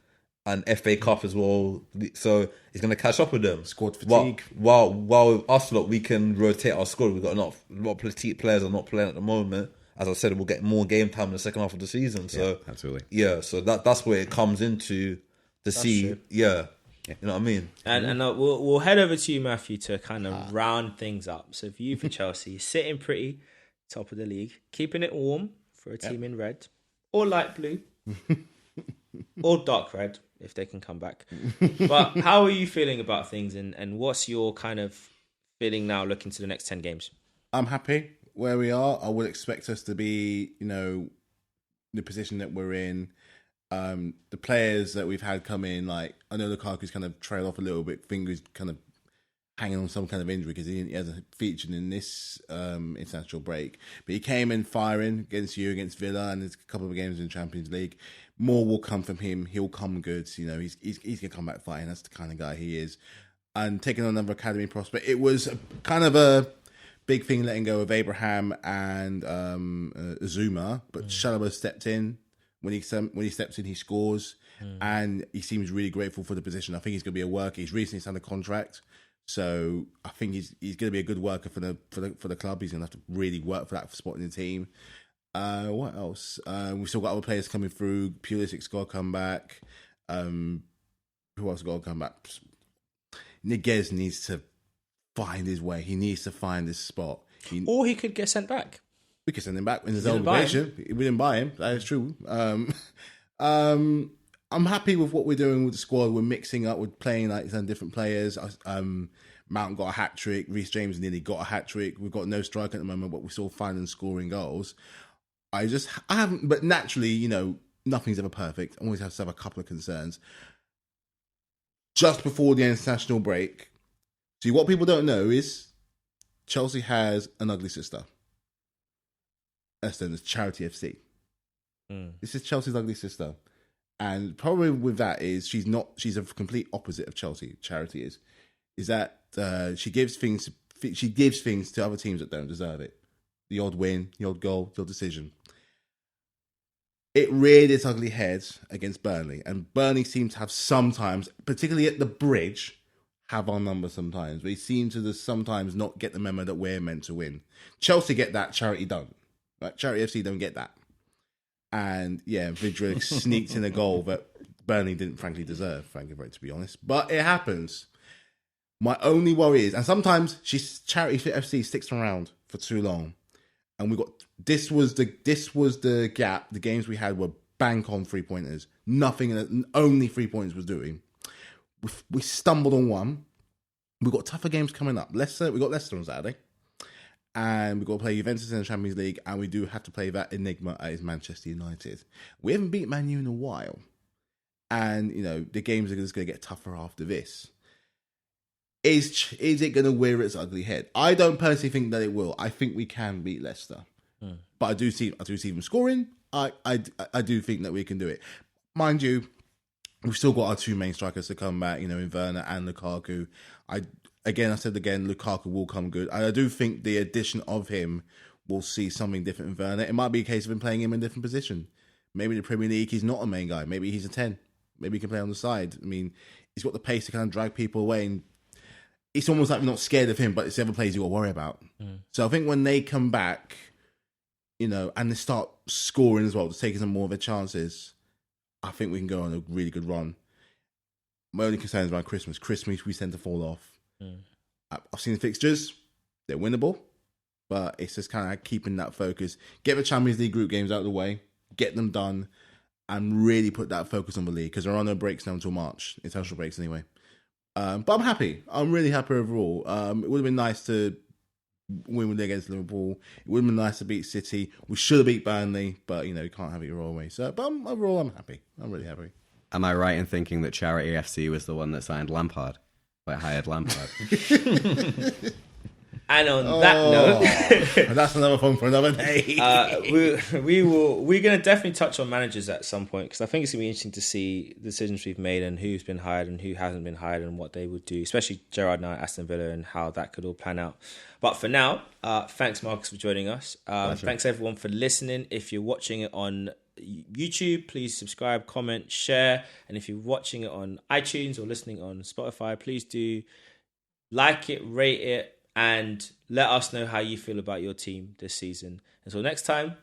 Speaker 2: and FA Cup as well, so it's going to catch up with them.
Speaker 4: Squad fatigue.
Speaker 2: While with us lot, we can rotate our squad. We've got a lot of petite players are not playing at the moment. As I said, we'll get more game time in the second half of the season. So
Speaker 3: absolutely,
Speaker 2: so that's where it comes into the sea. You know what I mean.
Speaker 1: And we'll head over to you, Matthew, to kind of round things up. So for you, for Chelsea, sitting pretty top of the league, keeping it warm for a team in red or light blue. or dark red if they can come back. But how are you feeling about things, and what's your kind of feeling now looking to the next 10 games?
Speaker 4: I'm happy where we are. I would expect us to be, the position that we're in. The players that we've had come in, like I know Lukaku's kind of trailed off a little bit, fingers kind of hanging on some kind of injury because he hasn't featured in this international break. But he came in firing against against Villa, and there's a couple of games in the Champions League. More will come from him. He'll come good. He's gonna come back fighting. That's the kind of guy he is. And taking on another academy prospect, it was kind of a big thing letting go of Abraham and Zuma, but Chalobah stepped in. When he steps in, he scores, and he seems really grateful for the position. I think he's going to be a worker. He's recently signed a contract, so I think he's going to be a good worker for the club. He's going to have to really work for that spot in the team. What else? We've still got other players coming through. Pulisic's got to come back. Who else got to come back? Niguez needs to find his way. He needs to find his spot.
Speaker 1: Or he could get sent back.
Speaker 4: We could send him back in his obligation. We didn't buy him. That is true. I'm happy with what we're doing with the squad. We're mixing up. We're playing like some different players. Mount got a hat trick. Reece James nearly got a hat trick. We've got no striker at the moment, but we're still finding scoring goals. I haven't. But naturally, nothing's ever perfect. I always have to have a couple of concerns. Just before the international break, see what people don't know is Chelsea has an ugly sister. It's Charity FC. This is Chelsea's ugly sister, and probably with that is she's a complete opposite of Chelsea. Charity is that she gives things to other teams that don't deserve it. The odd win, the odd goal, the odd decision. It reared its ugly head against Burnley, and Burnley seem to have sometimes, particularly at the bridge, have our number sometimes. We seem to sometimes not get the memo that we're meant to win. Chelsea get that, Charity don't. Like Charity FC don't get that. And yeah, Vidra sneaked in a goal that Burnley didn't frankly deserve, to be honest. But it happens. My only worry is, and sometimes Charity FC sticks around for too long. And this was the gap. The games we had were bank on 3-pointers. Nothing, only 3 points was doing. We stumbled on one. We've got tougher games coming up. We got Leicester on Saturday. And we've got to play Juventus in the Champions League, and we do have to play that enigma as Manchester United. We haven't beat Man U in a while. And, the games are just going to get tougher after this. Is it going to rear its ugly head? I don't personally think that it will. I think we can beat Leicester. But I do see them scoring. I do think that we can do it. Mind you, we've still got our two main strikers to come back, in Werner and Lukaku. I said Lukaku will come good. I do think the addition of him will see something different in Werner. It might be a case of him playing him in a different position. Maybe in the Premier League, he's not a main guy. Maybe he's a 10. Maybe he can play on the side. I mean, he's got the pace to kind of drag people away. And it's almost like we're not scared of him, but it's the other players you've got to worry about. So I think when they come back, and they start scoring as well, taking some more of their chances, I think we can go on a really good run. My only concern is around Christmas. Christmas, we tend to fall off. I've seen the fixtures; they're winnable, but it's just kind of keeping that focus. Get the Champions League group games out of the way, get them done, and really put that focus on the league because there are no breaks now until March, international breaks anyway. But I'm happy. I'm really happy overall. It would have been nice to win against Liverpool. It would have been nice to beat City. We should have beat Burnley, but we can't have it your own way. So, but overall, I'm happy. I'm really happy.
Speaker 3: Am I right in thinking that Charity FC was the one that signed Lampard? Like hired Lampard.
Speaker 1: And on that note,
Speaker 4: that's another fun for another day.
Speaker 1: We're going to definitely touch on managers at some point because I think it's going to be interesting to see the decisions we've made and who's been hired and who hasn't been hired and what they would do, especially Gerrard and Aston Villa and how that could all plan out. But for now, thanks Markus for joining us. Thanks everyone for listening. If you're watching it on YouTube, please subscribe, comment, share, and if you're watching it on iTunes or listening on Spotify, please do like it, rate it, and let us know how you feel about your team this season. Until next time,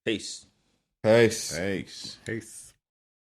Speaker 1: peace.
Speaker 2: Peace.
Speaker 4: Peace.